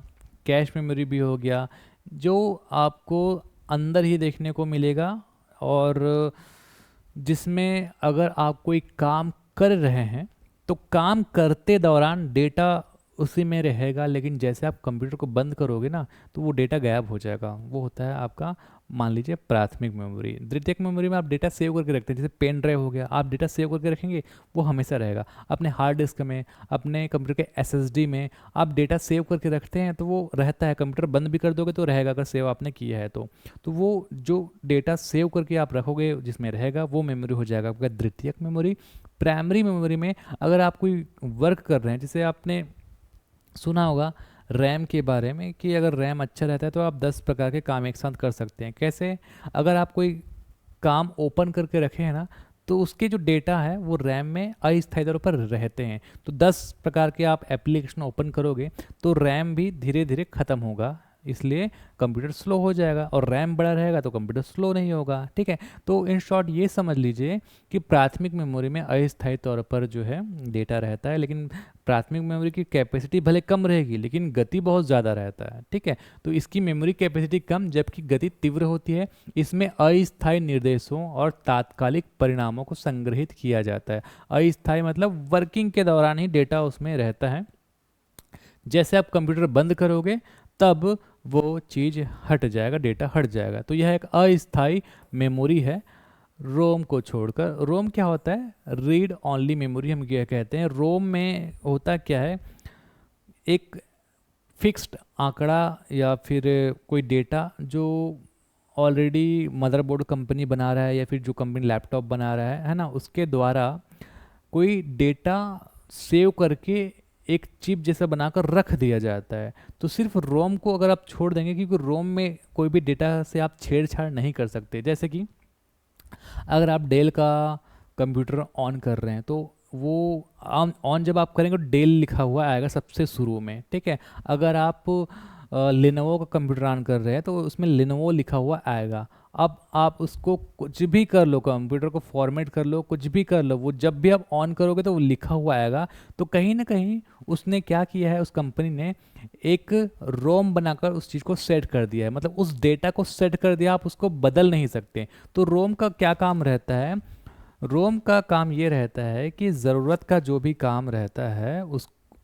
कैश मेमोरी भी हो गया, जो आपको अंदर ही देखने को मिलेगा और जिसमें अगर आप कोई काम कर रहे हैं तो काम करते दौरान डेटा उसी में रहेगा, लेकिन जैसे आप कंप्यूटर को बंद करोगे ना तो वो डेटा गायब हो जाएगा। वो होता है आपका, मान लीजिए, प्राथमिक मेमोरी। द्वितीयक मेमोरी में आप डेटा सेव करके रखते हैं, जैसे पेन ड्राइव हो गया, आप डेटा सेव करके रखेंगे, वो हमेशा रहेगा। अपने हार्ड डिस्क में, अपने कंप्यूटर के एसएसडी में आप डेटा सेव करके रखते हैं तो वो रहता है। कंप्यूटर बंद भी कर दोगे तो रहेगा, अगर सेव आपने किया है तो वो जो डेटा सेव करके आप रखोगे जिसमें रहेगा वो मेमोरी हो जाएगा आपका द्वितीयक मेमोरी। प्राइमरी मेमोरी में अगर आप कोई वर्क कर रहे हैं, जैसे आपने सुना होगा रैम के बारे में कि अगर रैम अच्छा रहता है तो आप 10 प्रकार के काम एक साथ कर सकते हैं। कैसे? अगर आप कोई काम ओपन करके रखे हैं ना तो उसके जो डेटा है वो रैम में अस्थायी तौर पर रहते हैं। तो 10 प्रकार के आप एप्लीकेशन ओपन करोगे तो रैम भी धीरे धीरे ख़त्म होगा, इसलिए कंप्यूटर स्लो हो जाएगा, और रैम बड़ा रहेगा तो कंप्यूटर स्लो नहीं होगा। ठीक है। तो इन शॉर्ट ये समझ लीजिए कि प्राथमिक मेमोरी में अस्थायी तौर पर जो है डेटा रहता है, लेकिन प्राथमिक मेमोरी की कैपेसिटी भले कम रहेगी लेकिन गति बहुत ज़्यादा रहता है। ठीक है। तो इसकी मेमोरी कैपेसिटी कम जबकि गति तीव्र होती है। इसमें अस्थायी निर्देशों और तात्कालिक परिणामों को संग्रहित किया जाता है। अस्थायी मतलब वर्किंग के दौरान ही डेटा उसमें रहता है, जैसे आप कंप्यूटर बंद करोगे तब वो चीज़ हट जाएगा, डेटा हट जाएगा। तो यह एक अस्थायी मेमोरी है रोम को छोड़कर। रोम क्या होता है? रीड ओनली मेमोरी हम क्या कहते हैं। रोम में होता क्या है, एक फिक्स्ड आंकड़ा या फिर कोई डेटा जो ऑलरेडी मदरबोर्ड कंपनी बना रहा है या फिर जो कंपनी लैपटॉप बना रहा है ना, उसके द्वारा कोई डेटा सेव करके एक चिप जैसा बनाकर रख दिया जाता है। तो सिर्फ रोम को अगर आप छोड़ देंगे, क्योंकि रोम में कोई भी डेटा से आप छेड़छाड़ नहीं कर सकते। जैसे कि अगर आप डेल का कंप्यूटर ऑन कर रहे हैं तो वो ऑन जब आप करेंगे तो डेल लिखा हुआ आएगा सबसे शुरू में, ठीक है। अगर आप लिनोवो का कंप्यूटर ऑन कर रहे हैं तो उसमें लिनोवो लिखा हुआ आएगा। अब आप उसको कुछ भी कर लो, कंप्यूटर को फॉर्मेट कर लो, कुछ भी कर लो, वो जब भी आप ऑन करोगे तो वो लिखा हुआ आएगा। तो कहीं ना कहीं उसने क्या किया है, उस कंपनी ने एक रोम बनाकर उस चीज़ को सेट कर दिया है, मतलब उस डेटा को सेट कर दिया, आप उसको बदल नहीं सकते। तो रोम का क्या काम रहता है? रोम का काम ये रहता है कि ज़रूरत का जो भी काम रहता है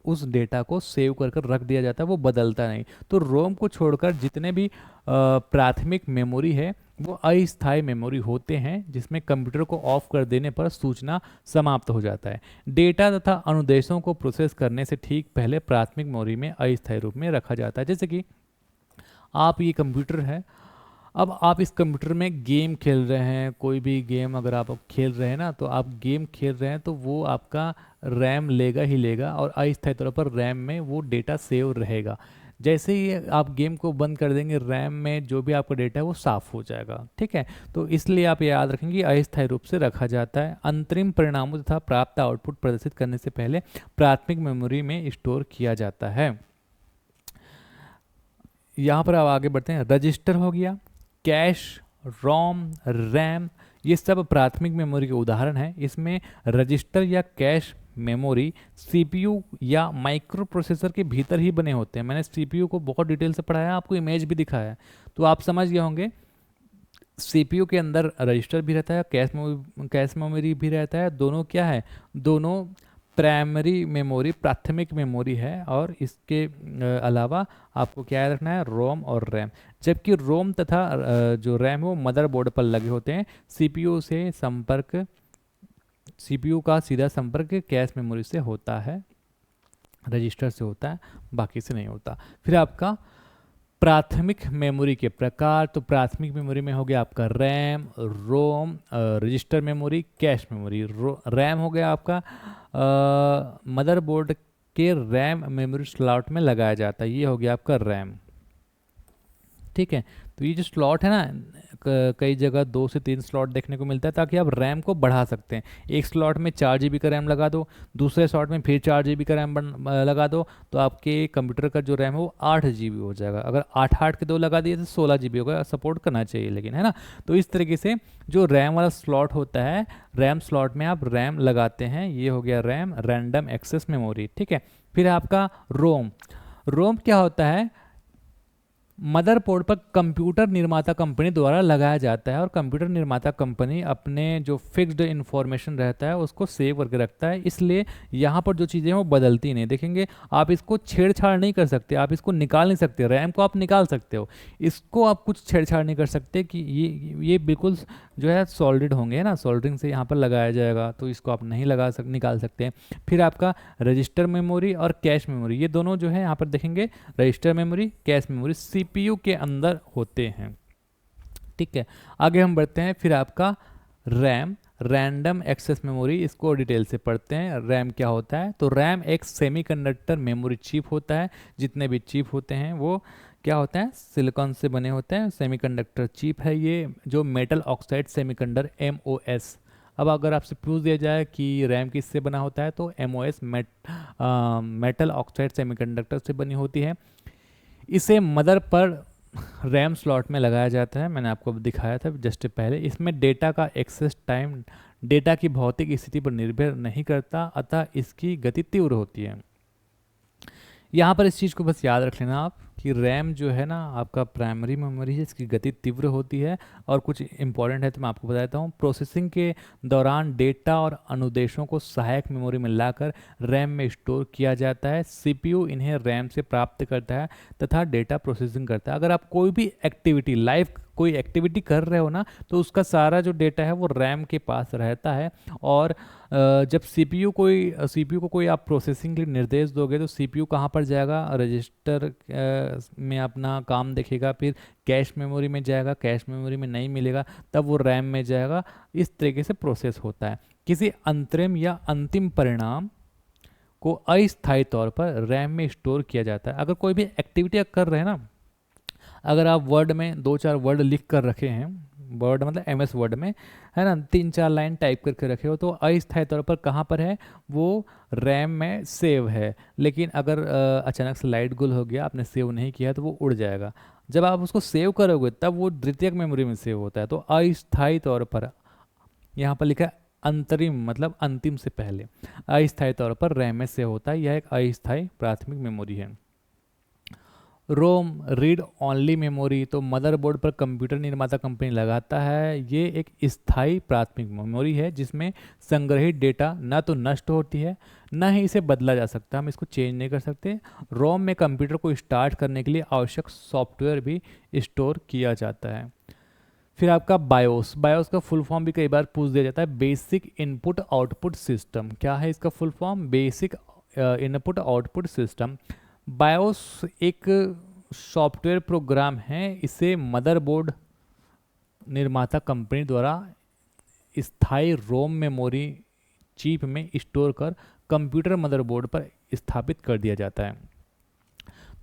उस डेटा को सेव कर कर रख दिया जाता है, वो बदलता नहीं। तो रोम को छोड़कर जितने भी प्राथमिक मेमोरी है वो अस्थायी मेमोरी होते हैं, जिसमें कंप्यूटर को ऑफ कर देने पर सूचना समाप्त हो जाता है। डेटा तथा अनुदेशों को प्रोसेस करने से ठीक पहले प्राथमिक मेमोरी में अस्थायी रूप में रखा जाता है। जैसे कि आप ये कंप्यूटर है, अब आप इस कंप्यूटर में गेम खेल रहे हैं, कोई भी गेम अगर आप खेल रहे हैं ना, तो आप गेम खेल रहे हैं तो वो आपका रैम लेगा ही लेगा, और अस्थायी तौर पर रैम में वो डेटा सेव रहेगा। जैसे ही आप गेम को बंद कर देंगे, रैम में जो भी आपका डेटा है वो साफ़ हो जाएगा, ठीक है। तो इसलिए आप याद रखेंगे अस्थायी रूप से रखा जाता है। अंतरिम परिणामों तथा प्राप्त आउटपुट प्रदर्शित करने से पहले प्राथमिक मेमोरी में स्टोर किया जाता है। यहाँ पर आप आगे बढ़ते हैं। रजिस्टर हो गया, कैश, रोम, रैम, ये सब प्राथमिक मेमोरी के उदाहरण हैं। इसमें रजिस्टर या कैश मेमोरी सीपीयू या माइक्रो प्रोसेसर के भीतर ही बने होते हैं। मैंने सीपीयू को बहुत डिटेल से पढ़ाया, आपको इमेज भी दिखाया है, तो आप समझ गए होंगे। सीपीयू के अंदर रजिस्टर भी रहता है, कैश मेमोरी भी रहता है। दोनों क्या है? दोनों प्राइमरी मेमोरी, प्राथमिक मेमोरी है। और इसके अलावा आपको क्या याद रखना है? रोम और रैम। जबकि रोम तथा जो रैम है वो मदरबोर्ड पर लगे होते हैं। सीपीयू का सीधा संपर्क कैश मेमोरी से होता है, रजिस्टर से होता है, बाकी से नहीं होता। फिर आपका प्राथमिक मेमोरी के प्रकार, तो प्राथमिक मेमोरी में हो गया आपका RAM, ROM, register memory, cache memory. RAM हो गया आपका मदरबोर्ड के रैम मेमोरी स्लॉट में लगाया जाता है, ये हो गया आपका रैम, ठीक है। तो ये जो स्लॉट है ना, कई जगह 2 से 3 स्लॉट देखने को मिलता है, ताकि आप रैम को बढ़ा सकते हैं। एक स्लॉट में 4 GB का रैम लगा दो, दूसरे स्लॉट में फिर 4 GB का रैम लगा दो, तो आपके कंप्यूटर का जो रैम है वो 8 GB हो जाएगा। अगर 8 के 2 लगा दिए तो 16 GB होगा, सपोर्ट करना चाहिए लेकिन, है ना। तो इस तरीके से जो रैम वाला स्लॉट होता है, रैम स्लॉट में आप रैम लगाते हैं, ये हो गया रैम, रैंडम एक्सेस मेमोरी, ठीक है। फिर आपका रोम। रोम क्या होता है? मदरबोर्ड पर कंप्यूटर निर्माता कंपनी द्वारा लगाया जाता है, और कंप्यूटर निर्माता कंपनी अपने जो फिक्स्ड इंफॉर्मेशन रहता है उसको सेव करके रखता है। इसलिए यहाँ पर जो चीज़ें हैं वो बदलती नहीं। देखेंगे आप इसको छेड़छाड़ नहीं कर सकते, आप इसको निकाल नहीं सकते। रैम को आप निकाल सकते हो, इसको आप कुछ छेड़छाड़ नहीं कर सकते कि ये बिल्कुल जो है सॉलिड होंगे, है ना, सोल्डरिंग से यहाँ पर लगाया जाएगा, तो इसको आप नहीं निकाल सकते हैं। फिर आपका रजिस्टर मेमोरी और कैश मेमोरी, ये दोनों जो है यहाँ पर देखेंगे, register memory, cache memory CPU के अंदर होते हैं, ठीक है। आगे हम बढ़ते हैं। फिर आपका रैम, रैंडम एक्सेस मेमोरी, इसको डिटेल से पढ़ते हैं। रैम क्या होता है? तो रैम एक सेमीकंडक्टर मेमोरी चिप होता है। जितने भी चिप होते हैं वो क्या होता है? सिलिकॉन से बने होते हैं, सेमीकंडक्टर चिप है ये, जो मेटल ऑक्साइड सेमीकंडक्टर MOS। अब अगर आपसे पूछ दिया जाए कि रैम किससे बना होता है, तो MOS मेटल ऑक्साइड सेमीकंडक्टर से बनी होती है। इसे मदर पर रैम स्लॉट में लगाया जाता है, मैंने आपको दिखाया था जस्ट पहले। इसमें डेटा का एक्सेस टाइम डेटा की भौतिक स्थिति पर निर्भर नहीं करता, अतः इसकी गति तीव्र होती है। यहाँ पर इस चीज़ को बस याद रख लेना आप कि रैम जो है ना आपका प्राइमरी मेमोरी है, इसकी गति तीव्र होती है। और कुछ इंपॉर्टेंट है तो मैं आपको बताता हूँ। प्रोसेसिंग के दौरान डेटा और अनुदेशों को सहायक मेमोरी में लाकर रैम में स्टोर किया जाता है। सीपीयू इन्हें रैम से प्राप्त करता है तथा डेटा प्रोसेसिंग करता है। अगर आप कोई भी एक्टिविटी, लाइव कोई एक्टिविटी कर रहे हो ना, तो उसका सारा जो डेटा है वो रैम के पास रहता है। और जब सीपीयू को कोई आप प्रोसेसिंग के लिए निर्देश दोगे, तो सीपीयू कहाँ पर जाएगा? रजिस्टर में अपना काम देखेगा, फिर कैश मेमोरी में जाएगा, कैश मेमोरी में नहीं मिलेगा तब वो रैम में जाएगा। इस तरीके से प्रोसेस होता है। किसी अंतरिम या अंतिम परिणाम को अस्थायी तौर पर रैम में स्टोर किया जाता है। अगर कोई भी एक्टिविटी कर रहे हैं ना, अगर आप वर्ड में दो चार वर्ड लिख कर रखे हैं, वर्ड मतलब एमएस वर्ड में, है ना, तीन चार लाइन टाइप करके रखे हो, तो अस्थायी तौर पर कहाँ पर है, वो रैम में सेव है। लेकिन अगर अचानक से लाइट गुल हो गया, आपने सेव नहीं किया, तो वो उड़ जाएगा। जब आप उसको सेव करोगे तब वो द्वितीयक मेमोरी में सेव होता है। तो अस्थायी तौर पर यहाँ पर लिखा है अंतरिम, मतलब अंतिम से पहले, अस्थायी तौर पर रैम में सेव होता है। यह एक अस्थायी प्राथमिक मेमोरी है। रोम, रीड ओनली मेमोरी, तो मदरबोर्ड पर कंप्यूटर निर्माता कंपनी लगाता है। ये एक स्थायी प्राथमिक मेमोरी है जिसमें संग्रहित डेटा न तो नष्ट होती है, न ही इसे बदला जा सकता, हम इसको चेंज नहीं कर सकते। रोम में कंप्यूटर को स्टार्ट करने के लिए आवश्यक सॉफ्टवेयर भी स्टोर किया जाता है। फिर आपका बायोस, बायोस का फुल फॉर्म भी कई बार पूछ दिया जाता है, बेसिक इनपुट आउटपुट सिस्टम। क्या है इसका full form? Basic input output system. BIOS एक सॉफ्टवेयर प्रोग्राम है, इसे मदरबोर्ड निर्माता कंपनी द्वारा स्थायी रोम मेमोरी चिप में स्टोर कर कंप्यूटर मदरबोर्ड पर स्थापित कर दिया जाता है।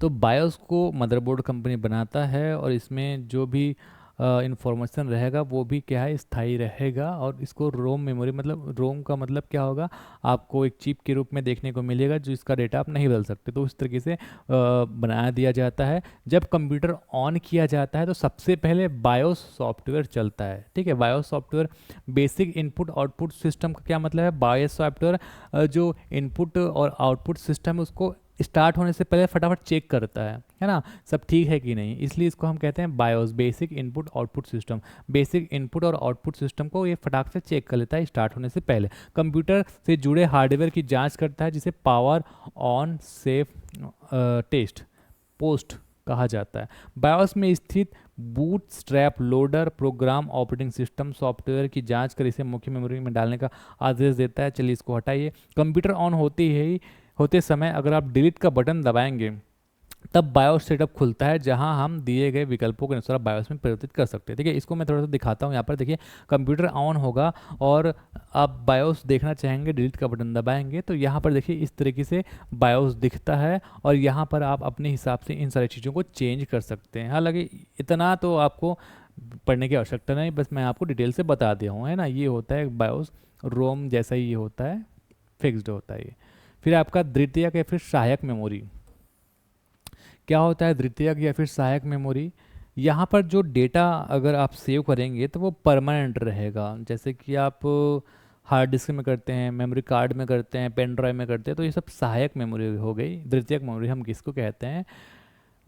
तो बायोस को मदरबोर्ड कंपनी बनाता है और इसमें जो भी इंफॉर्मेशन रहेगा वो भी क्या है, स्थायी रहेगा। और इसको रोम मेमोरी, मतलब रोम का मतलब क्या होगा, आपको एक चिप के रूप में देखने को मिलेगा जो इसका डेटा आप नहीं बदल सकते। तो उस तरीके से बनाया दिया जाता है। जब कंप्यूटर ऑन किया जाता है तो सबसे पहले बायोस सॉफ्टवेयर चलता है। ठीक है, BIOS software basic input output system का क्या मतलब है? बायोस सॉफ्टवेयर जो इनपुट और आउटपुट सिस्टम है उसको स्टार्ट होने से पहले फटाफट चेक करता है ना, सब ठीक है कि नहीं। इसलिए इसको हम कहते हैं BIOS, basic input output system. Basic input और आउटपुट सिस्टम को ये फटाक से चेक कर लेता है स्टार्ट होने से पहले। कंप्यूटर से जुड़े हार्डवेयर की जांच करता है जिसे power on safe test POST कहा जाता है। बायोस में स्थित bootstrap loader program operating system software की जांच कर इसे मुख्य मेमोरी में डालने का आदेश देता है। चलिए इसको हटाइए। कंप्यूटर ऑन होते समय अगर आप डिलीट का बटन दबाएंगे तब बायोस सेटअप खुलता है, जहां हम दिए गए विकल्पों के अनुसार बायोस में परिवर्तित कर सकते हैं। ठीक है, इसको मैं थोड़ा सा दिखाता हूं। यहाँ पर देखिए, कंप्यूटर ऑन होगा और आप बायोस देखना चाहेंगे, डिलीट का बटन दबाएंगे तो यहाँ पर देखिए इस तरीके से बायोस दिखता है। और यहाँ पर आप अपने हिसाब से इन सारी चीज़ों को चेंज कर सकते हैं। हालांकि इतना तो आपको पढ़ने की आवश्यकता नहीं, बस मैं आपको डिटेल से बता दिया हूँ, है ना। ये होता है बायोस, रोम जैसा ही ये होता है, फिक्स्ड होता है ये। फिर आपका द्वितीयक या फिर सहायक मेमोरी। क्या होता है द्वितीयक या फिर सहायक मेमोरी? यहाँ पर जो डेटा अगर आप सेव करेंगे तो वो परमानेंट रहेगा। जैसे कि आप हार्ड डिस्क में करते हैं, मेमोरी कार्ड में करते हैं, पेन ड्राइव में करते हैं, तो ये सब सहायक मेमोरी हो गई। द्वितीयक मेमोरी हम किसको कहते हैं?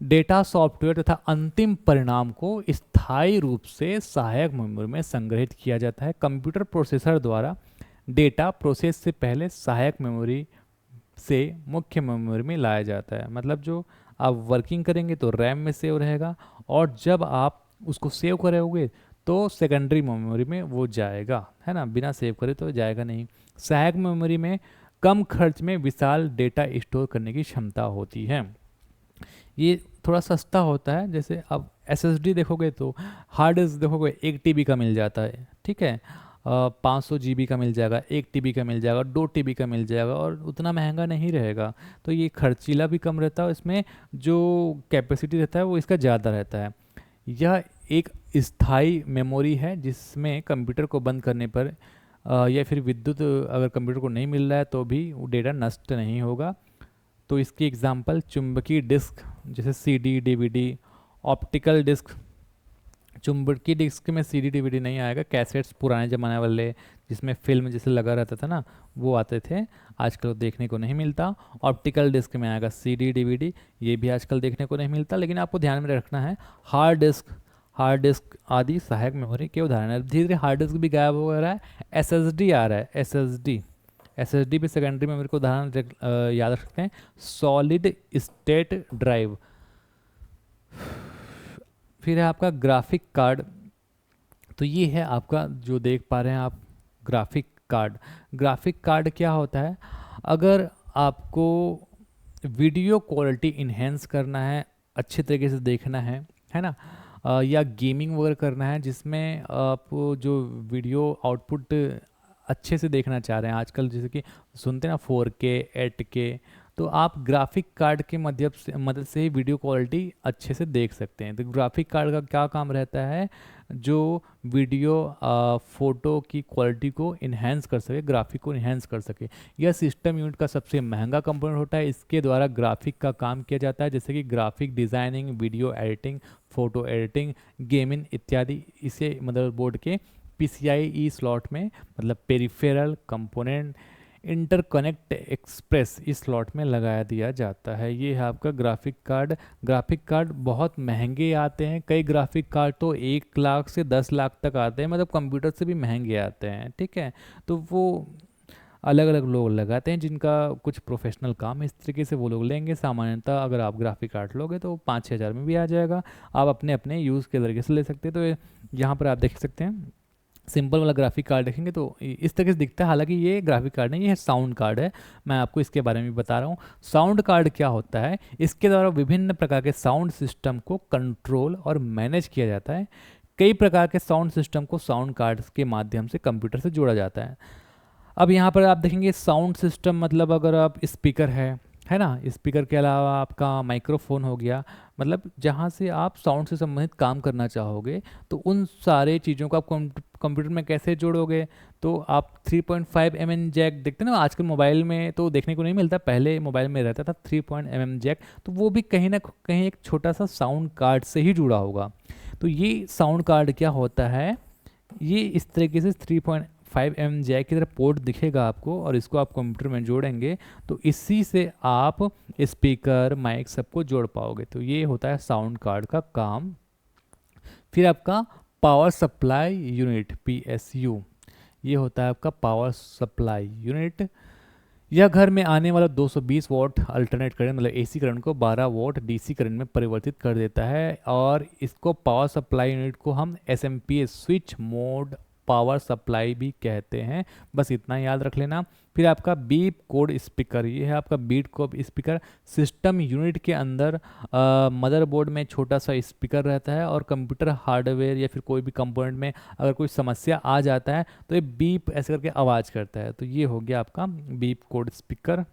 डेटा, सॉफ्टवेयर तथा अंतिम परिणाम को स्थायी रूप से सहायक मेमोरी में संग्रहित किया जाता है। कंप्यूटर प्रोसेसर द्वारा डेटा प्रोसेस से पहले सहायक मेमोरी से मुख्य मेमोरी में लाया जाता है। मतलब जो आप वर्किंग करेंगे तो रैम में सेव रहेगा, और जब आप उसको सेव करोगे तो सेकेंडरी मेमोरी में वो जाएगा, है ना। बिना सेव करे तो जाएगा नहीं। सहायक मेमोरी में कम खर्च में विशाल डेटा स्टोर करने की क्षमता होती है। ये थोड़ा सस्ता होता है। जैसे आप एसएसडी देखोगे तो हार्ड डिस्क देखोगे 1 TB का मिल जाता है। ठीक है, 500 GB का मिल जाएगा, 1 TB का मिल जाएगा, 2 TB का मिल जाएगा, और उतना महंगा नहीं रहेगा। तो ये खर्चीला भी कम रहता है, इसमें जो कैपेसिटी रहता है वो इसका ज़्यादा रहता है। यह एक स्थायी मेमोरी है जिसमें कंप्यूटर को बंद करने पर या फिर विद्युत अगर कंप्यूटर को नहीं मिल रहा है तो भी वो डेटा नष्ट नहीं होगा। तो इसकी एग्जांपल चुंबकीय डिस्क जैसे सीडी, डीवीडी, ऑप्टिकल डिस्क। चुंबकीय डिस्क में सीडी डीवीडी नहीं आएगा, कैसेट्स पुराने ज़माने वाले जिसमें फिल्म जैसे लगा रहता था ना, वो आते थे, आजकल देखने को नहीं मिलता। ऑप्टिकल डिस्क में आएगा सीडी डीवीडी, ये भी आजकल देखने को नहीं मिलता। लेकिन आपको ध्यान में रखना है, हार्ड डिस्क आदि सहायक मेमोरी के उदाहरण है। धीरे धीरे हार्ड डिस्क भी गायब हो रहा है, एसएसडी आ रहा है। एसएसडी भी सेकेंडरी मेमोरी को उदाहरण याद रख सकते हैं। Solid state drive. फिर है आपका ग्राफिक कार्ड। तो ये है आपका जो देख पा रहे हैं आप ग्राफिक कार्ड। ग्राफिक कार्ड क्या होता है? अगर आपको वीडियो क्वालिटी इन्हेंस करना है, अच्छे तरीके से देखना है ना, या गेमिंग वगैरह करना है जिसमें आप जो वीडियो आउटपुट अच्छे से देखना चाह रहे हैं, आजकल जैसे कि सुनते हैं ना 4K 8K, तो आप ग्राफिक कार्ड के मदद से ही वीडियो क्वालिटी अच्छे से देख सकते हैं। तो ग्राफिक कार्ड का क्या काम रहता है, जो वीडियो फोटो की क्वालिटी को इन्हेंस कर सके, ग्राफिक को इन्हेंस कर सके। यह सिस्टम यूनिट का सबसे महंगा कंपोनेंट होता है। इसके द्वारा ग्राफिक का काम किया जाता है, जैसे कि graphic designing, video editing, photo editing, gaming इत्यादि। इसे मदरबोर्ड के PCIe स्लॉट में, मतलब पेरिफेरल कंपोनेंट इंटरकनेक्ट एक्सप्रेस, इस स्लॉट में लगाया दिया जाता है। ये है आपका ग्राफिक कार्ड। ग्राफिक कार्ड बहुत महंगे आते हैं, कई ग्राफिक कार्ड तो 1 लाख से 10 लाख तक आते हैं, मतलब कंप्यूटर से भी महंगे आते हैं, ठीक है। तो वो अलग अलग लोग लगाते हैं, जिनका कुछ प्रोफेशनल काम है इस तरीके से वो लोग लेंगे। सामान्यतः अगर आप ग्राफिक कार्ड लोगे तो 5-6 हज़ार में भी आ जाएगा। आप अपने अपने यूज़ के तरीके से ले सकते हैं। तो यहाँ पर आप देख सकते हैं, सिंपल वाला ग्राफिक कार्ड देखेंगे तो इस तरीके से दिखता है। हालांकि ये ग्राफिक कार्ड नहीं, ये साउंड कार्ड है। मैं आपको इसके बारे में बता रहा हूँ। साउंड कार्ड क्या होता है, इसके द्वारा विभिन्न प्रकार के साउंड सिस्टम को कंट्रोल और मैनेज किया जाता है। कई प्रकार के साउंड सिस्टम को साउंड कार्ड के माध्यम से कंप्यूटर से जोड़ा जाता है। अब यहाँ पर आप देखेंगे साउंड सिस्टम, मतलब अगर आप स्पीकर है ना, स्पीकर के अलावा आपका माइक्रोफोन हो गया, मतलब जहाँ से आप साउंड से संबंधित काम करना चाहोगे, तो उन सारे चीज़ों को आप कंप्यूटर में कैसे जोड़ोगे। तो आप 3.5 mm जैक देखते हैं ना आजकल मोबाइल में, तो देखने को नहीं मिलता, पहले मोबाइल में रहता था 3.5 mm जैक, तो वो भी कहीं ना कहीं एक छोटा सा साउंड कार्ड से ही जुड़ा होगा। तो ये साउंड कार्ड क्या होता है, ये इस तरीके से 3.5 mm जैक की तरह पोर्ट दिखेगा आपको, और इसको आप कंप्यूटर में जोड़ेंगे तो इसी से आप स्पीकर, माइक सबको जोड़ पाओगे। तो ये होता है साउंड कार्ड का काम। फिर आपका पावर सप्लाई यूनिट, PSU, ये होता है आपका पावर सप्लाई यूनिट। यह घर में आने वाला 220 वॉट अल्टरनेट करंट, मतलब AC करंट को 12 वॉट DC करंट में परिवर्तित कर देता है। और इसको पावर सप्लाई यूनिट को हम SMPS, switch mode power supply भी कहते हैं। बस इतना याद रख लेना। फिर आपका बीप कोड स्पीकर, ये है आपका beep code speaker. System unit के अंदर मदरबोर्ड में छोटा सा स्पीकर रहता है, और कंप्यूटर हार्डवेयर या फिर कोई भी कंपोनेंट में अगर कोई समस्या आ जाता है तो ये बीप ऐसे करके आवाज़ करता है। तो ये हो गया आपका बीप कोड स्पीकर।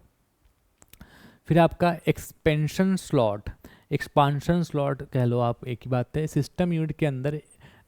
फिर आपका एक्सपेंशन स्लॉट कह लो आप, एक ही बात है। सिस्टम यूनिट के अंदर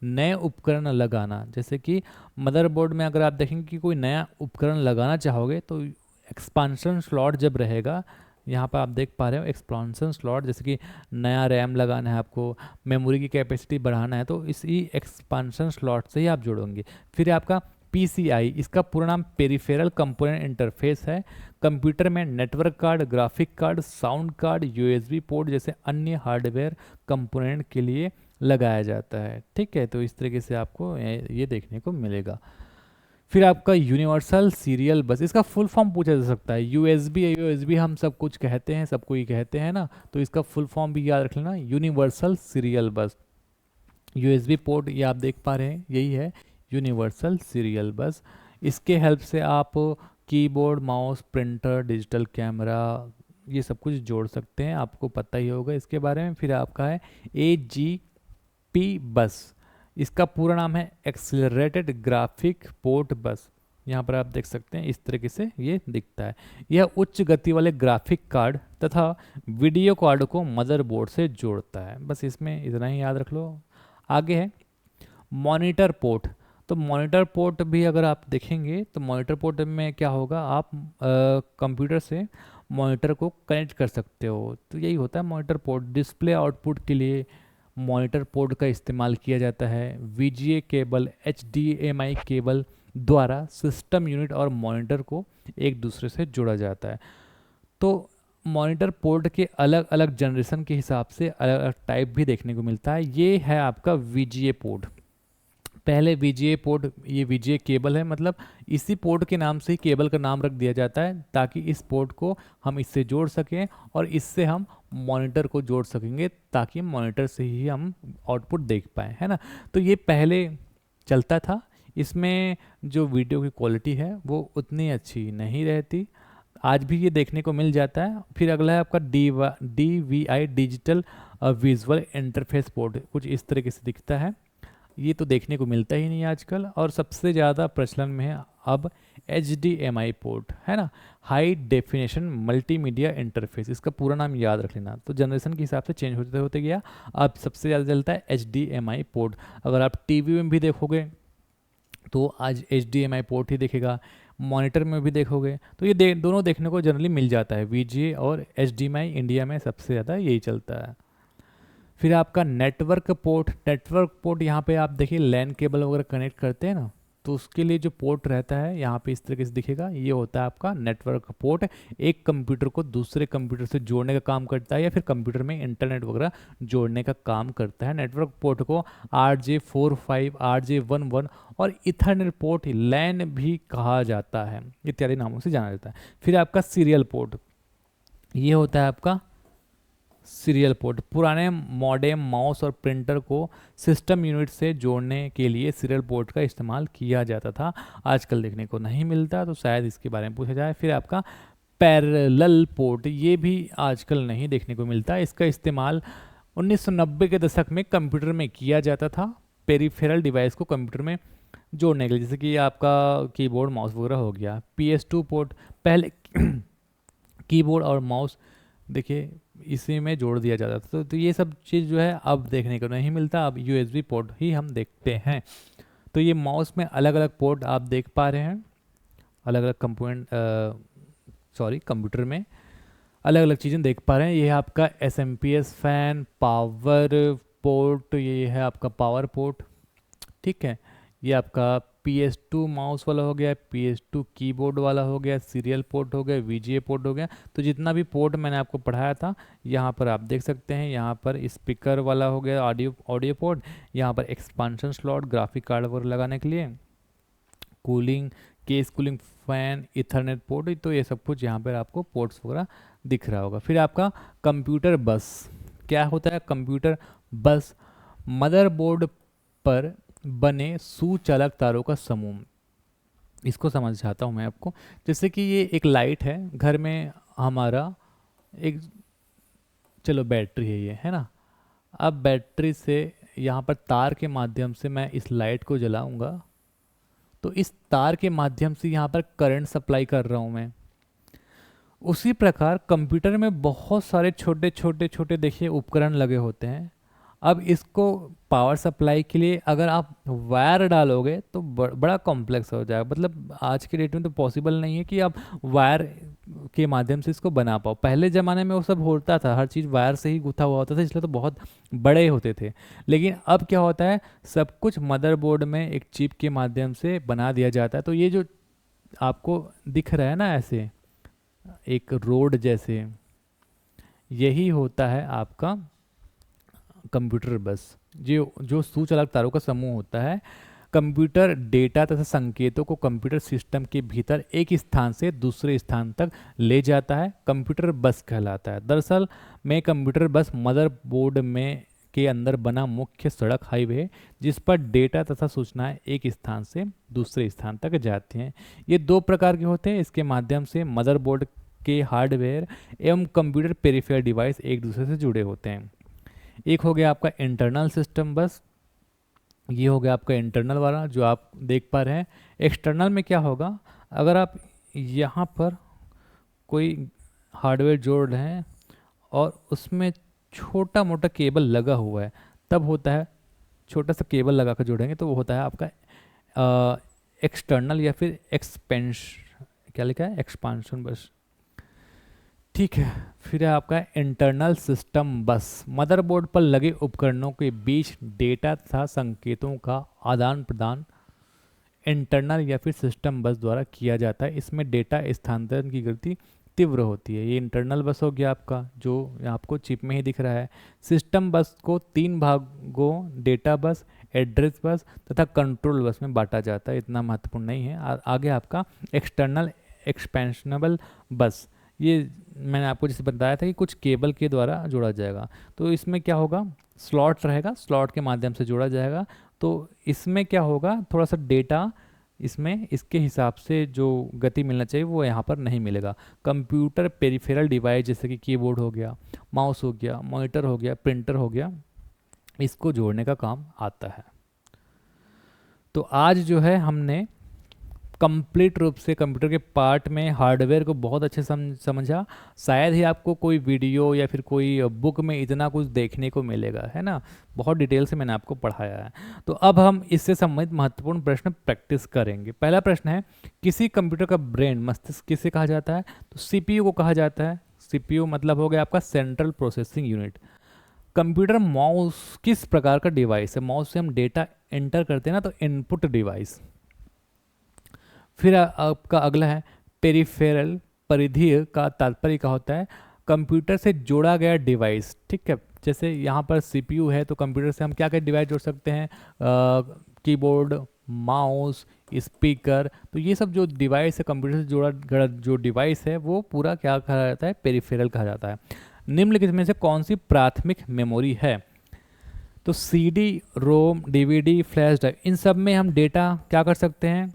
नए उपकरण लगाना, जैसे कि मदरबोर्ड में अगर आप देखेंगे कि कोई नया उपकरण लगाना चाहोगे तो एक्सपांशन स्लॉट जब रहेगा, यहाँ पर आप देख पा रहे हो एक्सपांशन स्लॉट, जैसे कि नया रैम लगाना है आपको, मेमोरी की कैपेसिटी बढ़ाना है, तो इसी एक्सपांशन स्लॉट से ही आप जोड़ोगे। फिर आपका PCI, इसका पूरा नाम पेरिफेरल कंपोनेंट इंटरफेस है। कंप्यूटर में network card, graphic card, sound card, USB port जैसे अन्य हार्डवेयर कंपोनेंट के लिए लगाया जाता है, ठीक है। तो इस तरीके से आपको ये देखने को मिलेगा। फिर आपका यूनिवर्सल सीरियल बस, इसका फुल फॉर्म पूछा जा सकता है। USB हम सब कुछ कहते हैं, सबको ही कहते हैं ना, तो इसका फुल फॉर्म भी याद रख लेना, यूनिवर्सल सीरियल बस। USB पोर्ट ये आप देख पा रहे हैं, यही है यूनिवर्सल सीरियल बस। इसके हेल्प से आप keyboard, mouse, printer, digital camera, ये सब कुछ जोड़ सकते हैं, आपको पता ही होगा इसके बारे में। फिर आपका है AGP बस, इसका पूरा नाम है एक्सेलरेटेड ग्राफिक पोर्ट बस। यहाँ पर आप देख सकते हैं इस तरीके से ये दिखता है। यह उच्च गति वाले ग्राफिक कार्ड तथा वीडियो कार्ड को मदरबोर्ड से जोड़ता है। बस इसमें इतना ही याद रख लो। आगे है मॉनिटर पोर्ट। तो मॉनिटर पोर्ट भी अगर आप देखेंगे तो मॉनिटर पोर्ट में क्या होगा, आप कंप्यूटर से मॉनिटर को कनेक्ट कर सकते हो। तो यही होता है मॉनिटर पोर्ट। डिस्प्ले आउटपुट के लिए मॉनिटर पोर्ट का इस्तेमाल किया जाता है। VGA केबल, HDMI केबल द्वारा सिस्टम यूनिट और मॉनिटर को एक दूसरे से जोड़ा जाता है। तो मॉनिटर पोर्ट के अलग अलग जनरेशन के हिसाब से अलग अलग टाइप भी देखने को मिलता है। ये है आपका VGA पोर्ट। पहले VGA पोर्ट, ये VGA केबल है, मतलब इसी पोर्ट के नाम से ही केबल का नाम रख दिया जाता है, ताकि इस पोर्ट को हम इससे जोड़ सकें और इससे हम मॉनिटर को जोड़ सकेंगे, ताकि मॉनिटर से ही हम आउटपुट देख पाएँ, है ना। तो ये पहले चलता था, इसमें जो वीडियो की क्वालिटी है वो उतनी अच्छी नहीं रहती, आज भी ये देखने को मिल जाता है। फिर अगला है आपका DVI, digital visual interface port, कुछ इस तरीके से दिखता है। ये तो देखने को मिलता ही नहीं है आजकल, और सबसे ज़्यादा प्रचलन में है अब HDMI पोर्ट, है ना, हाई डेफिनेशन मल्टीमीडिया इंटरफेस। इसका पूरा नाम याद रख लेना। तो जनरेशन के हिसाब से चेंज होते होते गया, अब सबसे ज़्यादा चलता है HDMI पोर्ट। अगर आप टीवी में भी देखोगे तो आज HDMI पोर्ट ही दिखेगा, मॉनिटर में भी देखोगे तो ये दोनों देखने को जनरली मिल जाता है। VGA और HDMI इंडिया में सबसे ज़्यादा यही चलता है। फिर आपका नेटवर्क पोर्ट यहाँ पे आप देखिए लैन केबल वगैरह कनेक्ट करते हैं ना, तो उसके लिए जो पोर्ट रहता है यहाँ पे इस तरीके से दिखेगा, ये होता है आपका नेटवर्क पोर्ट। एक कंप्यूटर को दूसरे कंप्यूटर से जोड़ने का काम करता है, या फिर कंप्यूटर में इंटरनेट वगैरह जोड़ने का काम करता है। नेटवर्क पोर्ट को RJ45, RJ11 और इथरनेट पोर्ट, लैन भी कहा जाता है, इत्यादि नामों से जाना जाता है। फिर आपका सीरियल पोर्ट, ये होता है आपका सीरियल पोर्ट। पुराने मॉडेम, माउस और प्रिंटर को सिस्टम यूनिट से जोड़ने के लिए सीरियल पोर्ट का इस्तेमाल किया जाता था, आजकल देखने को नहीं मिलता, तो शायद इसके बारे में पूछा जाए। फिर आपका पैरेलल पोर्ट, ये भी आजकल नहीं देखने को मिलता। इसका इस्तेमाल 1990 के दशक में कंप्यूटर में किया जाता था, पेरिफेरल डिवाइस को कंप्यूटर में जोड़ने के लिए, जैसे कि आपका कीबोर्ड माउस वगैरह हो गया। PS2 पोर्ट, पहले कीबोर्ड और माउस देखिए इसी में जोड़ दिया जाता था। तो ये सब चीज़ जो है अब देखने को नहीं मिलता, अब USB पोर्ट ही हम देखते हैं। तो ये माउस में अलग अलग पोर्ट आप देख पा रहे हैं, अलग अलग कंप्यूटर में अलग अलग चीज़ें देख पा रहे हैं। ये है आपका SMPS फैन, पावर पोर्ट, ये है आपका पावर पोर्ट, ठीक है। ये आपका PS2 माउस वाला हो गया, PS2 कीबोर्ड वाला हो गया, सीरियल पोर्ट हो गया, VGA पोर्ट हो गया। तो जितना भी पोर्ट मैंने आपको पढ़ाया था यहाँ पर आप देख सकते हैं। यहाँ पर स्पीकर वाला हो गया, ऑडियो पोर्ट, यहाँ पर एक्सपांशन स्लॉट, ग्राफिक कार्ड वगैरह लगाने के लिए, cooling case, cooling fan, Ethernet port. तो ये सब कुछ यहाँ पर आपको पोर्ट्स वगैरह दिख रहा होगा। फिर आपका कंप्यूटर बस, क्या होता है कंप्यूटर बस? मदरबोर्ड पर बने सुचालक तारों का समूह। इसको समझाता हूँ मैं आपको। जैसे कि ये एक लाइट है घर में हमारा, एक चलो बैटरी है ये, है ना। अब बैटरी से यहाँ पर तार के माध्यम से मैं इस लाइट को जलाऊंगा, तो इस तार के माध्यम से यहाँ पर करंट सप्लाई कर रहा हूँ मैं। उसी प्रकार कंप्यूटर में बहुत सारे छोटे छोटे छोटे देखिए उपकरण लगे होते हैं। अब इसको पावर सप्लाई के लिए अगर आप वायर डालोगे तो बड़ा कॉम्प्लेक्स हो जाएगा। मतलब आज के डेट में तो पॉसिबल नहीं है कि आप वायर के माध्यम से इसको बना पाओ। पहले ज़माने में वो सब होता था, हर चीज़ वायर से ही गुथा हुआ होता था, इसलिए तो बहुत बड़े होते थे। लेकिन अब क्या होता है, सब कुछ मदरबोर्ड में एक चिप के माध्यम से बना दिया जाता है। तो ये जो आपको दिख रहा है ना ऐसे एक रोड जैसे, यही होता है आपका कंप्यूटर बस। जो सुचालक तारों का समूह होता है। कंप्यूटर डेटा तथा संकेतों को कंप्यूटर सिस्टम के भीतर एक स्थान से दूसरे स्थान तक ले जाता है, कंप्यूटर बस कहलाता है। दरअसल में कंप्यूटर बस मदरबोर्ड में के अंदर बना मुख्य सड़क हाईवे है, जिस पर डेटा तथा सूचनाएं एक स्थान से दूसरे स्थान तक जाती हैं। ये दो प्रकार के होते हैं। इसके माध्यम से मदरबोर्ड के हार्डवेयर एवं कंप्यूटर पेरिफेरल डिवाइस एक दूसरे से जुड़े होते हैं। एक हो गया आपका इंटरनल सिस्टम बस, ये हो गया आपका इंटरनल वाला जो आप देख पा रहे हैं। एक्सटर्नल में क्या होगा, अगर आप यहाँ पर कोई हार्डवेयर जोड़ रहे हैं और उसमें छोटा मोटा केबल लगा हुआ है, तब होता है, छोटा सा केबल लगा कर जोड़ेंगे तो वो होता है आपका एक्सटर्नल या फिर क्या लिखा है, एक्सपांशन बस, ठीक है। फिर है आपका इंटरनल सिस्टम बस। मदरबोर्ड पर लगे उपकरणों के बीच डेटा तथा संकेतों का आदान प्रदान इंटरनल या फिर सिस्टम बस द्वारा किया जाता है। इसमें डेटा स्थानांतरण की गति तीव्र होती है। ये इंटरनल बस हो गया आपका, जो आपको चिप में ही दिख रहा है। सिस्टम बस को 3 भागों डेटा बस, एड्रेस बस तथा कंट्रोल बस में बांटा जाता है। इतना महत्वपूर्ण नहीं है। आगे आपका एक्सटर्नल एक्सपेंशनेबल बस, ये मैंने आपको जैसे बताया था कि कुछ केबल के द्वारा जोड़ा जाएगा। तो इसमें क्या होगा, स्लॉट रहेगा, स्लॉट के माध्यम से जोड़ा जाएगा। तो इसमें क्या होगा, थोड़ा सा डेटा इसमें इसके हिसाब से जो गति मिलना चाहिए वो यहाँ पर नहीं मिलेगा। कंप्यूटर पेरिफेरल डिवाइस जैसे कि कीबोर्ड हो गया, माउस हो गया, मॉनिटर हो गया, प्रिंटर हो गया, इसको जोड़ने का काम आता है। तो आज जो है हमने कंप्लीट रूप से कंप्यूटर के पार्ट में हार्डवेयर को बहुत अच्छे समझा। शायद ही आपको कोई वीडियो या फिर कोई बुक में इतना कुछ देखने को मिलेगा, है ना। बहुत डिटेल से मैंने आपको पढ़ाया है। तो अब हम इससे संबंधित महत्वपूर्ण प्रश्न प्रैक्टिस करेंगे। पहला प्रश्न है, किसी कंप्यूटर का ब्रेन मस्तिष्क किसे कहा जाता है? तो सीपीयू को कहा जाता है। सीपीयू मतलब हो गया आपका central processing unit. Computer mouse किस प्रकार का डिवाइस है? माउस से हम डेटा एंटर करते हैं ना, तो इनपुट डिवाइस। फिर आपका अगला है पेरिफेरल। परिधीय का तात्पर्य क्या होता है? कंप्यूटर से जोड़ा गया डिवाइस, ठीक है। जैसे यहाँ पर सीपीयू है, तो कंप्यूटर से हम क्या क्या डिवाइस जोड़ सकते हैं? Keyboard, mouse, speaker. तो ये सब जो डिवाइस है कंप्यूटर से जोड़ा जो डिवाइस है वो पूरा क्या कहा जाता है? पेरिफेरल कहा जाता है। निम्नलिखित में से कौन सी प्राथमिक मेमोरी है? तो सीडी, रोम, डीवीडी, फ्लैश ड्राइव, इन सब में हम डेटा क्या कर सकते हैं?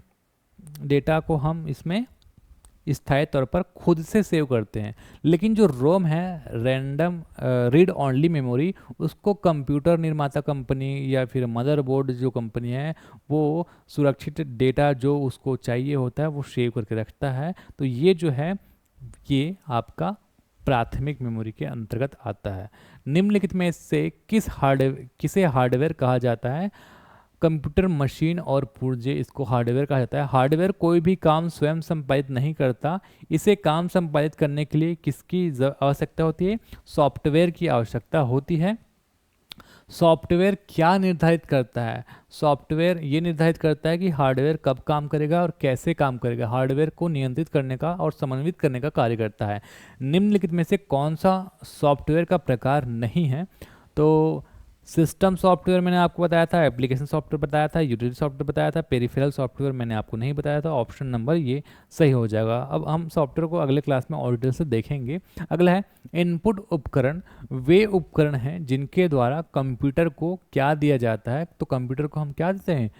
डेटा को हम इसमें स्थायी तौर पर खुद से सेव करते हैं। लेकिन जो रोम है, रैंडम रीड ओनली मेमोरी, उसको कंप्यूटर निर्माता कंपनी या फिर मदरबोर्ड जो कंपनी है वो सुरक्षित डेटा जो उसको चाहिए होता है वो सेव करके रखता है। तो ये जो है ये आपका प्राथमिक मेमोरी के अंतर्गत आता है। निम्नलिखित में से किसे हार्डवेयर कहा जाता है? कंप्यूटर, मशीन और पुर्जे, इसको हार्डवेयर कहा जाता है। हार्डवेयर कोई भी काम स्वयं संपादित नहीं करता। इसे काम संपादित करने के लिए किसकी आवश्यकता होती है? सॉफ्टवेयर की आवश्यकता होती है। सॉफ्टवेयर क्या निर्धारित करता है? सॉफ्टवेयर ये निर्धारित करता है कि हार्डवेयर कब काम करेगा और कैसे काम करेगा। हार्डवेयर को नियंत्रित करने का और समन्वित करने का कार्य करता है। निम्नलिखित में से कौन सा सॉफ्टवेयर का प्रकार नहीं है? तो सिस्टम सॉफ्टवेयर मैंने आपको बताया था, एप्लीकेशन सॉफ्टवेयर बताया था, यूटिलिटी सॉफ्टवेयर बताया था, पेरिफेरल सॉफ्टवेयर मैंने आपको नहीं बताया था। ऑप्शन नंबर ये सही हो जाएगा। अब हम सॉफ्टवेयर को अगले क्लास में और डिटेल से देखेंगे। अगला है इनपुट उपकरण। वे उपकरण हैं जिनके द्वारा कंप्यूटर को क्या दिया जाता है? तो कंप्यूटर को हम क्या देते हैं?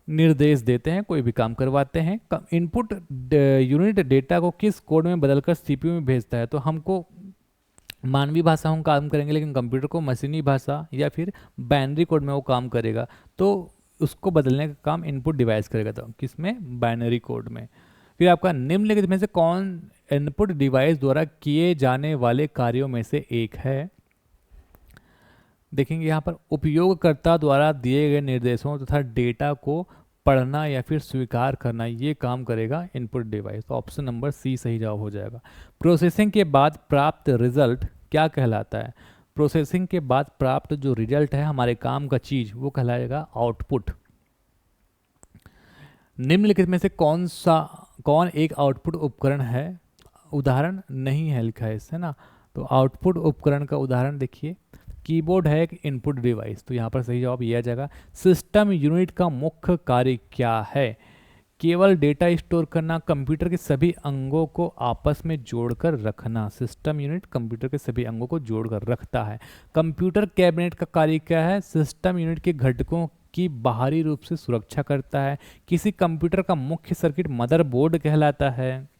निर्देश देते हैं, कोई भी काम करवाते हैं। इनपुट यूनिट डेटा को किस कोड में बदलकर सीपीयू में भेजता है? तो हमको मानवीय भाषा हम काम करेंगे, लेकिन कंप्यूटर को मशीनी भाषा या फिर बाइनरी कोड में वो काम करेगा। तो उसको बदलने का काम इनपुट डिवाइस करेगा। तो किसमें? बाइनरी कोड में। फिर आपका निम्नलिखित में से कौन इनपुट डिवाइस द्वारा किए जाने वाले कार्यों में से एक है? देखेंगे यहाँ पर उपयोगकर्ता द्वारा दिए गए निर्देशों तथा डेटा को पढ़ना या फिर स्वीकार करना, ये काम करेगा इनपुट डिवाइस। तो ऑप्शन नंबर सी सही जवाब हो जाएगा। प्रोसेसिंग के बाद प्राप्त रिजल्ट क्या कहलाता है? प्रोसेसिंग के बाद प्राप्त जो रिजल्ट है हमारे काम का चीज, वो कहलाएगा आउटपुट। निम्नलिखित में से कौन एक आउटपुट उपकरण है? उदाहरण नहीं है लिखा है इससे ना। तो आउटपुट उपकरण का उदाहरण देखिए, कीबोर्ड है एक इनपुट डिवाइस, तो यहाँ पर सही जवाब यह आ जाएगा। सिस्टम यूनिट का मुख्य कार्य क्या है? केवल डेटा स्टोर करना, कंप्यूटर के सभी अंगों को आपस में जोड़कर रखना। सिस्टम यूनिट कंप्यूटर के सभी अंगों को जोड़कर रखता है। कंप्यूटर कैबिनेट का कार्य क्या है? सिस्टम यूनिट के घटकों की बाहरी रूप से सुरक्षा करता है। किसी कंप्यूटर का मुख्य सर्किट मदरबोर्ड कहलाता है।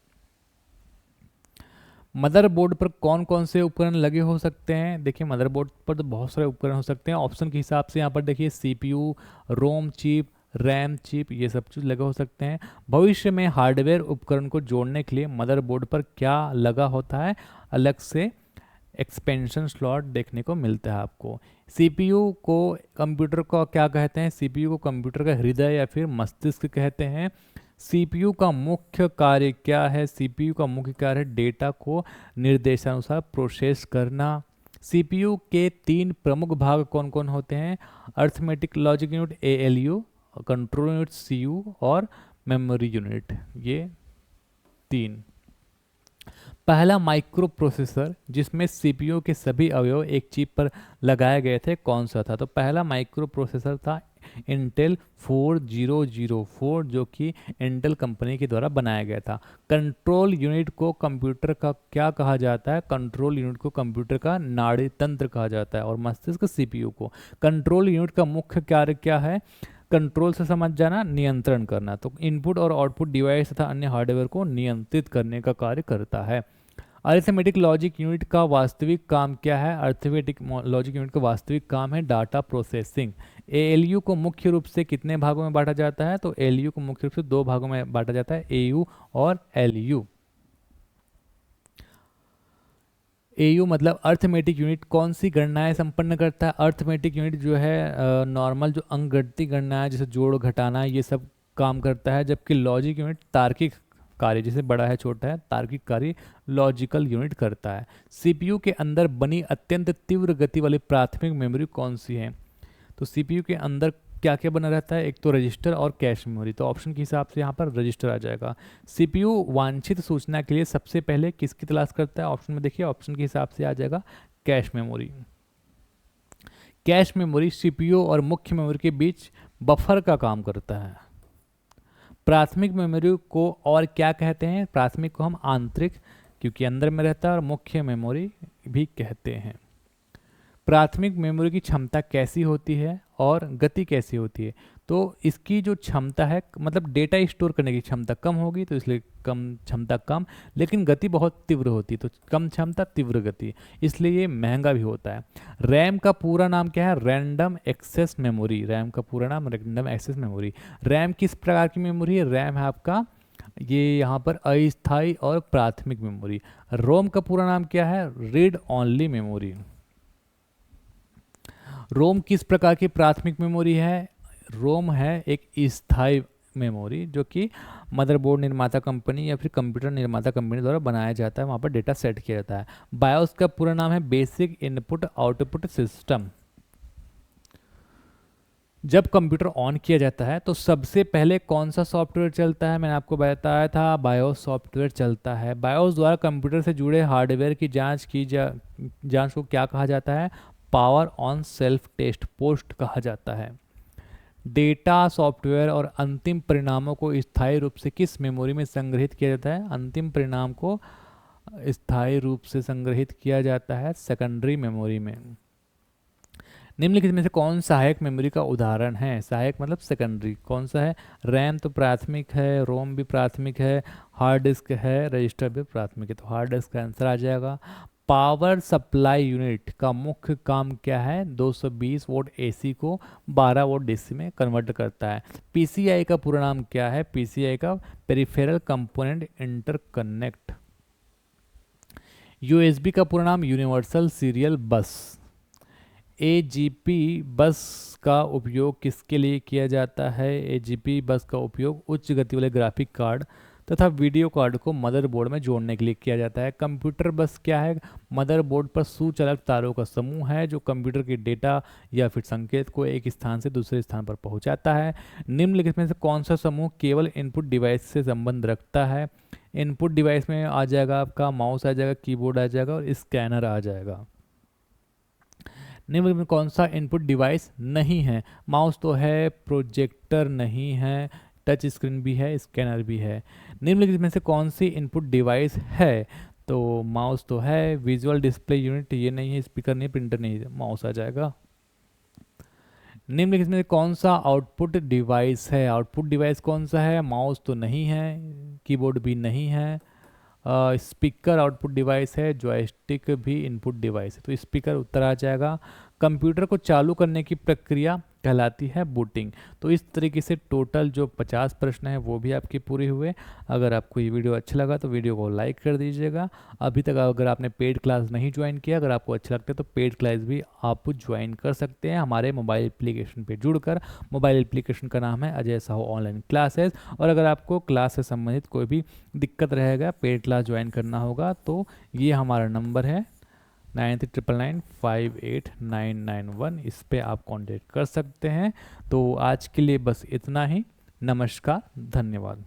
मदरबोर्ड पर कौन कौन से उपकरण लगे हो सकते हैं? देखिए मदरबोर्ड पर तो बहुत सारे उपकरण हो सकते हैं। ऑप्शन के हिसाब से यहाँ पर देखिए CPU, ROM chip, RAM chip, ये सब चीज़ लगे हो सकते हैं। भविष्य में हार्डवेयर उपकरण को जोड़ने के लिए मदरबोर्ड पर क्या लगा होता है? अलग से एक्सपेंशन स्लॉट देखने को मिलता है आपको। सीपीयू को कंप्यूटर का क्या कहते हैं? सीपीयू को कंप्यूटर का हृदय या फिर मस्तिष्क कहते हैं। सीपीयू का मुख्य कार्य क्या है? सीपीयू का मुख्य कार्य है डेटा को निर्देशानुसार प्रोसेस करना। सीपीयू के 3 प्रमुख भाग कौन कौन होते हैं? Arithmetic logic unit ALU, control unit CU और मेमोरी यूनिट, ये 3। पहला माइक्रो प्रोसेसर जिसमें सीपीयू के सभी अवयव एक चिप पर लगाए गए थे कौन सा था? तो पहला माइक्रो प्रोसेसर था इंटेल 4004, जो कि इंटेल कंपनी के द्वारा बनाया गया था। कंट्रोल यूनिट को कंप्यूटर का क्या कहा जाता है? कंट्रोल यूनिट को कंप्यूटर का नाड़ी तंत्र कहा जाता है। और मस्तिष्क सीपीयू को। कंट्रोल यूनिट का मुख्य कार्य क्या है? कंट्रोल से समझ जाना, नियंत्रण करना। तो इनपुट और आउटपुट डिवाइस तथा अन्य हार्डवेयर को नियंत्रित करने का कार्य करता है। अरिथमेटिक लॉजिक यूनिट का वास्तविक काम क्या है? अरिथमेटिक लॉजिक यूनिट का वास्तविक काम है डाटा प्रोसेसिंग। एएलयू को मुख्य रूप से कितने भागों में बांटा जाता है? तो एएलयू को मुख्य रूप से 2 भागों में बांटा जाता है, एयू और एलयू। एयू मतलब अर्थमेटिक यूनिट कौन सी गणनाएं संपन्न करता है? अर्थमेटिक यूनिट जो है नॉर्मल जो अंकगणितीय गणना है, जैसे जोड़ घटाना, ये सब काम करता है। जबकि लॉजिक यूनिट तार्किक कार्य, जैसे बड़ा है छोटा है, तार्किक कार्य लॉजिकल यूनिट करता है। सीपीयू के अंदर बनी अत्यंत तीव्र गति वाली प्राथमिक मेमोरी कौन सी है? तो सीपीयू के अंदर क्या क्या बना रहता है? एक तो रजिस्टर और कैश मेमोरी। तो ऑप्शन के हिसाब से यहाँ पर रजिस्टर आ जाएगा। सीपीयू वांछित सूचना के लिए सबसे पहले किसकी तलाश करता है? ऑप्शन में देखिए, ऑप्शन के हिसाब से आ जाएगा cache memory. Cache memory CPU और मुख्य मेमोरी के बीच बफर का काम करता है। प्राथमिक मेमोरी को और क्या कहते हैं? प्राथमिक को हम आंतरिक, क्योंकि अंदर में रहता है, और मुख्य मेमोरी भी कहते हैं। प्राथमिक मेमोरी की क्षमता कैसी होती है और गति कैसी होती है? तो इसकी जो क्षमता है, मतलब डेटा स्टोर करने की क्षमता कम होगी, तो इसलिए कम क्षमता कम, लेकिन गति बहुत तीव्र होती है, तो कम क्षमता तीव्र गति, इसलिए ये महंगा भी होता है। रैम का पूरा नाम क्या है? Random access memory. रैम का पूरा नाम रैंडम एक्सेस मेमोरी। रैम किस प्रकार की मेमोरी है? रैम है आपका ये यहाँ पर अस्थायी और प्राथमिक मेमोरी। रोम का पूरा नाम क्या है? Read only memory. रोम किस प्रकार की प्राथमिक मेमोरी है? रोम है एक स्थायी मेमोरी, जो कि मदरबोर्ड निर्माता कंपनी या फिर कंप्यूटर निर्माता कंपनी द्वारा बनाया जाता है, वहाँ पर डेटा सेट किया जाता है। बायोस का पूरा नाम है बेसिक इनपुट आउटपुट सिस्टम। जब कंप्यूटर ऑन किया जाता है तो सबसे पहले कौन सा सॉफ्टवेयर चलता है? मैंने आपको बताया था, बायोस सॉफ्टवेयर चलता है। बायोस द्वारा कंप्यूटर से जुड़े हार्डवेयर की जांच को क्या कहा जाता है? Power on self test POST कहा जाता है। डेटा, सॉफ्टवेयर और अंतिम परिणामों को स्थायी रूप से किस मेमोरी में संग्रहित किया जाता है? अंतिम परिणाम को स्थायी रूप से संग्रहित किया जाता है सेकेंडरी मेमोरी में। निम्नलिखित में से कौन सहायक मेमोरी का उदाहरण है? सहायक मतलब सेकेंडरी कौन सा है? रैम तो प्राथमिक है, रोम भी प्राथमिक है, हार्ड डिस्क है, रजिस्टर भी प्राथमिक है, तो हार्ड डिस्क का आंसर आ जाएगा। पावर सप्लाई यूनिट का मुख्य काम क्या है? 220 वोल्ट एसी को 12 वोल्ट डीसी में कन्वर्ट करता है। पीसीआई का पूरा नाम क्या है? पीसीआई का पेरिफेरल कंपोनेंट इंटरकनेक्ट। यूएसबी का पूरा नाम यूनिवर्सल सीरियल बस। एजीपी बस का उपयोग किसके लिए किया जाता है? एजीपी बस का उपयोग उच्च गति वाले ग्राफिक कार्ड तथा वीडियो कार्ड को मदरबोर्ड में जोड़ने के लिए किया जाता है। कंप्यूटर बस क्या है? मदरबोर्ड पर सुचालक तारों का समूह है, जो कंप्यूटर के डेटा या फिर संकेत को एक स्थान से दूसरे स्थान पर पहुंचाता है। निम्नलिखित में से कौन सा समूह केवल इनपुट डिवाइस से संबंध रखता है? इनपुट डिवाइस में आ जाएगा आपका माउस आ जाएगा, कीबोर्ड आ जाएगा और स्कैनर आ जाएगा। निम्नलिखित में कौन सा इनपुट डिवाइस नहीं है? माउस तो है, प्रोजेक्टर नहीं है, टच स्क्रीन भी है, स्कैनर भी है। निम्नलिखित में से कौन सी इनपुट डिवाइस है? तो माउस तो है, विजुअल डिस्प्ले यूनिट ये नहीं है, स्पीकर नहीं, प्रिंटर नहीं है, माउस आ जाएगा। निम्नलिखित में से कौन सा आउटपुट डिवाइस है? आउटपुट डिवाइस कौन सा है? माउस तो नहीं है, कीबोर्ड भी नहीं है, स्पीकर आउटपुट डिवाइस है, जॉयस्टिक भी इनपुट डिवाइस है, तो स्पीकर उत्तर आ जाएगा। कंप्यूटर को चालू करने की प्रक्रिया कहलाती है बूटिंग। तो इस तरीके से टोटल जो 50 प्रश्न है वो भी आपके पूरे हुए। अगर आपको ये वीडियो अच्छा लगा तो वीडियो को लाइक कर दीजिएगा। अभी तक अगर आपने पेड क्लास नहीं ज्वाइन किया, अगर आपको अच्छा लगता है तो पेड क्लास भी आप ज्वाइन कर सकते हैं हमारे मोबाइल एप्लीकेशन पे जुड़कर। मोबाइल एप्लीकेशन का नाम है अजय साहू ऑनलाइन क्लासेस। और अगर आपको क्लास से संबंधित कोई भी दिक्कत रहेगा, पेड क्लास ज्वाइन करना होगा, तो ये हमारा नंबर है 9399589991। इस पे आप कांटेक्ट कर सकते हैं। तो आज के लिए बस इतना ही। नमस्कार, धन्यवाद।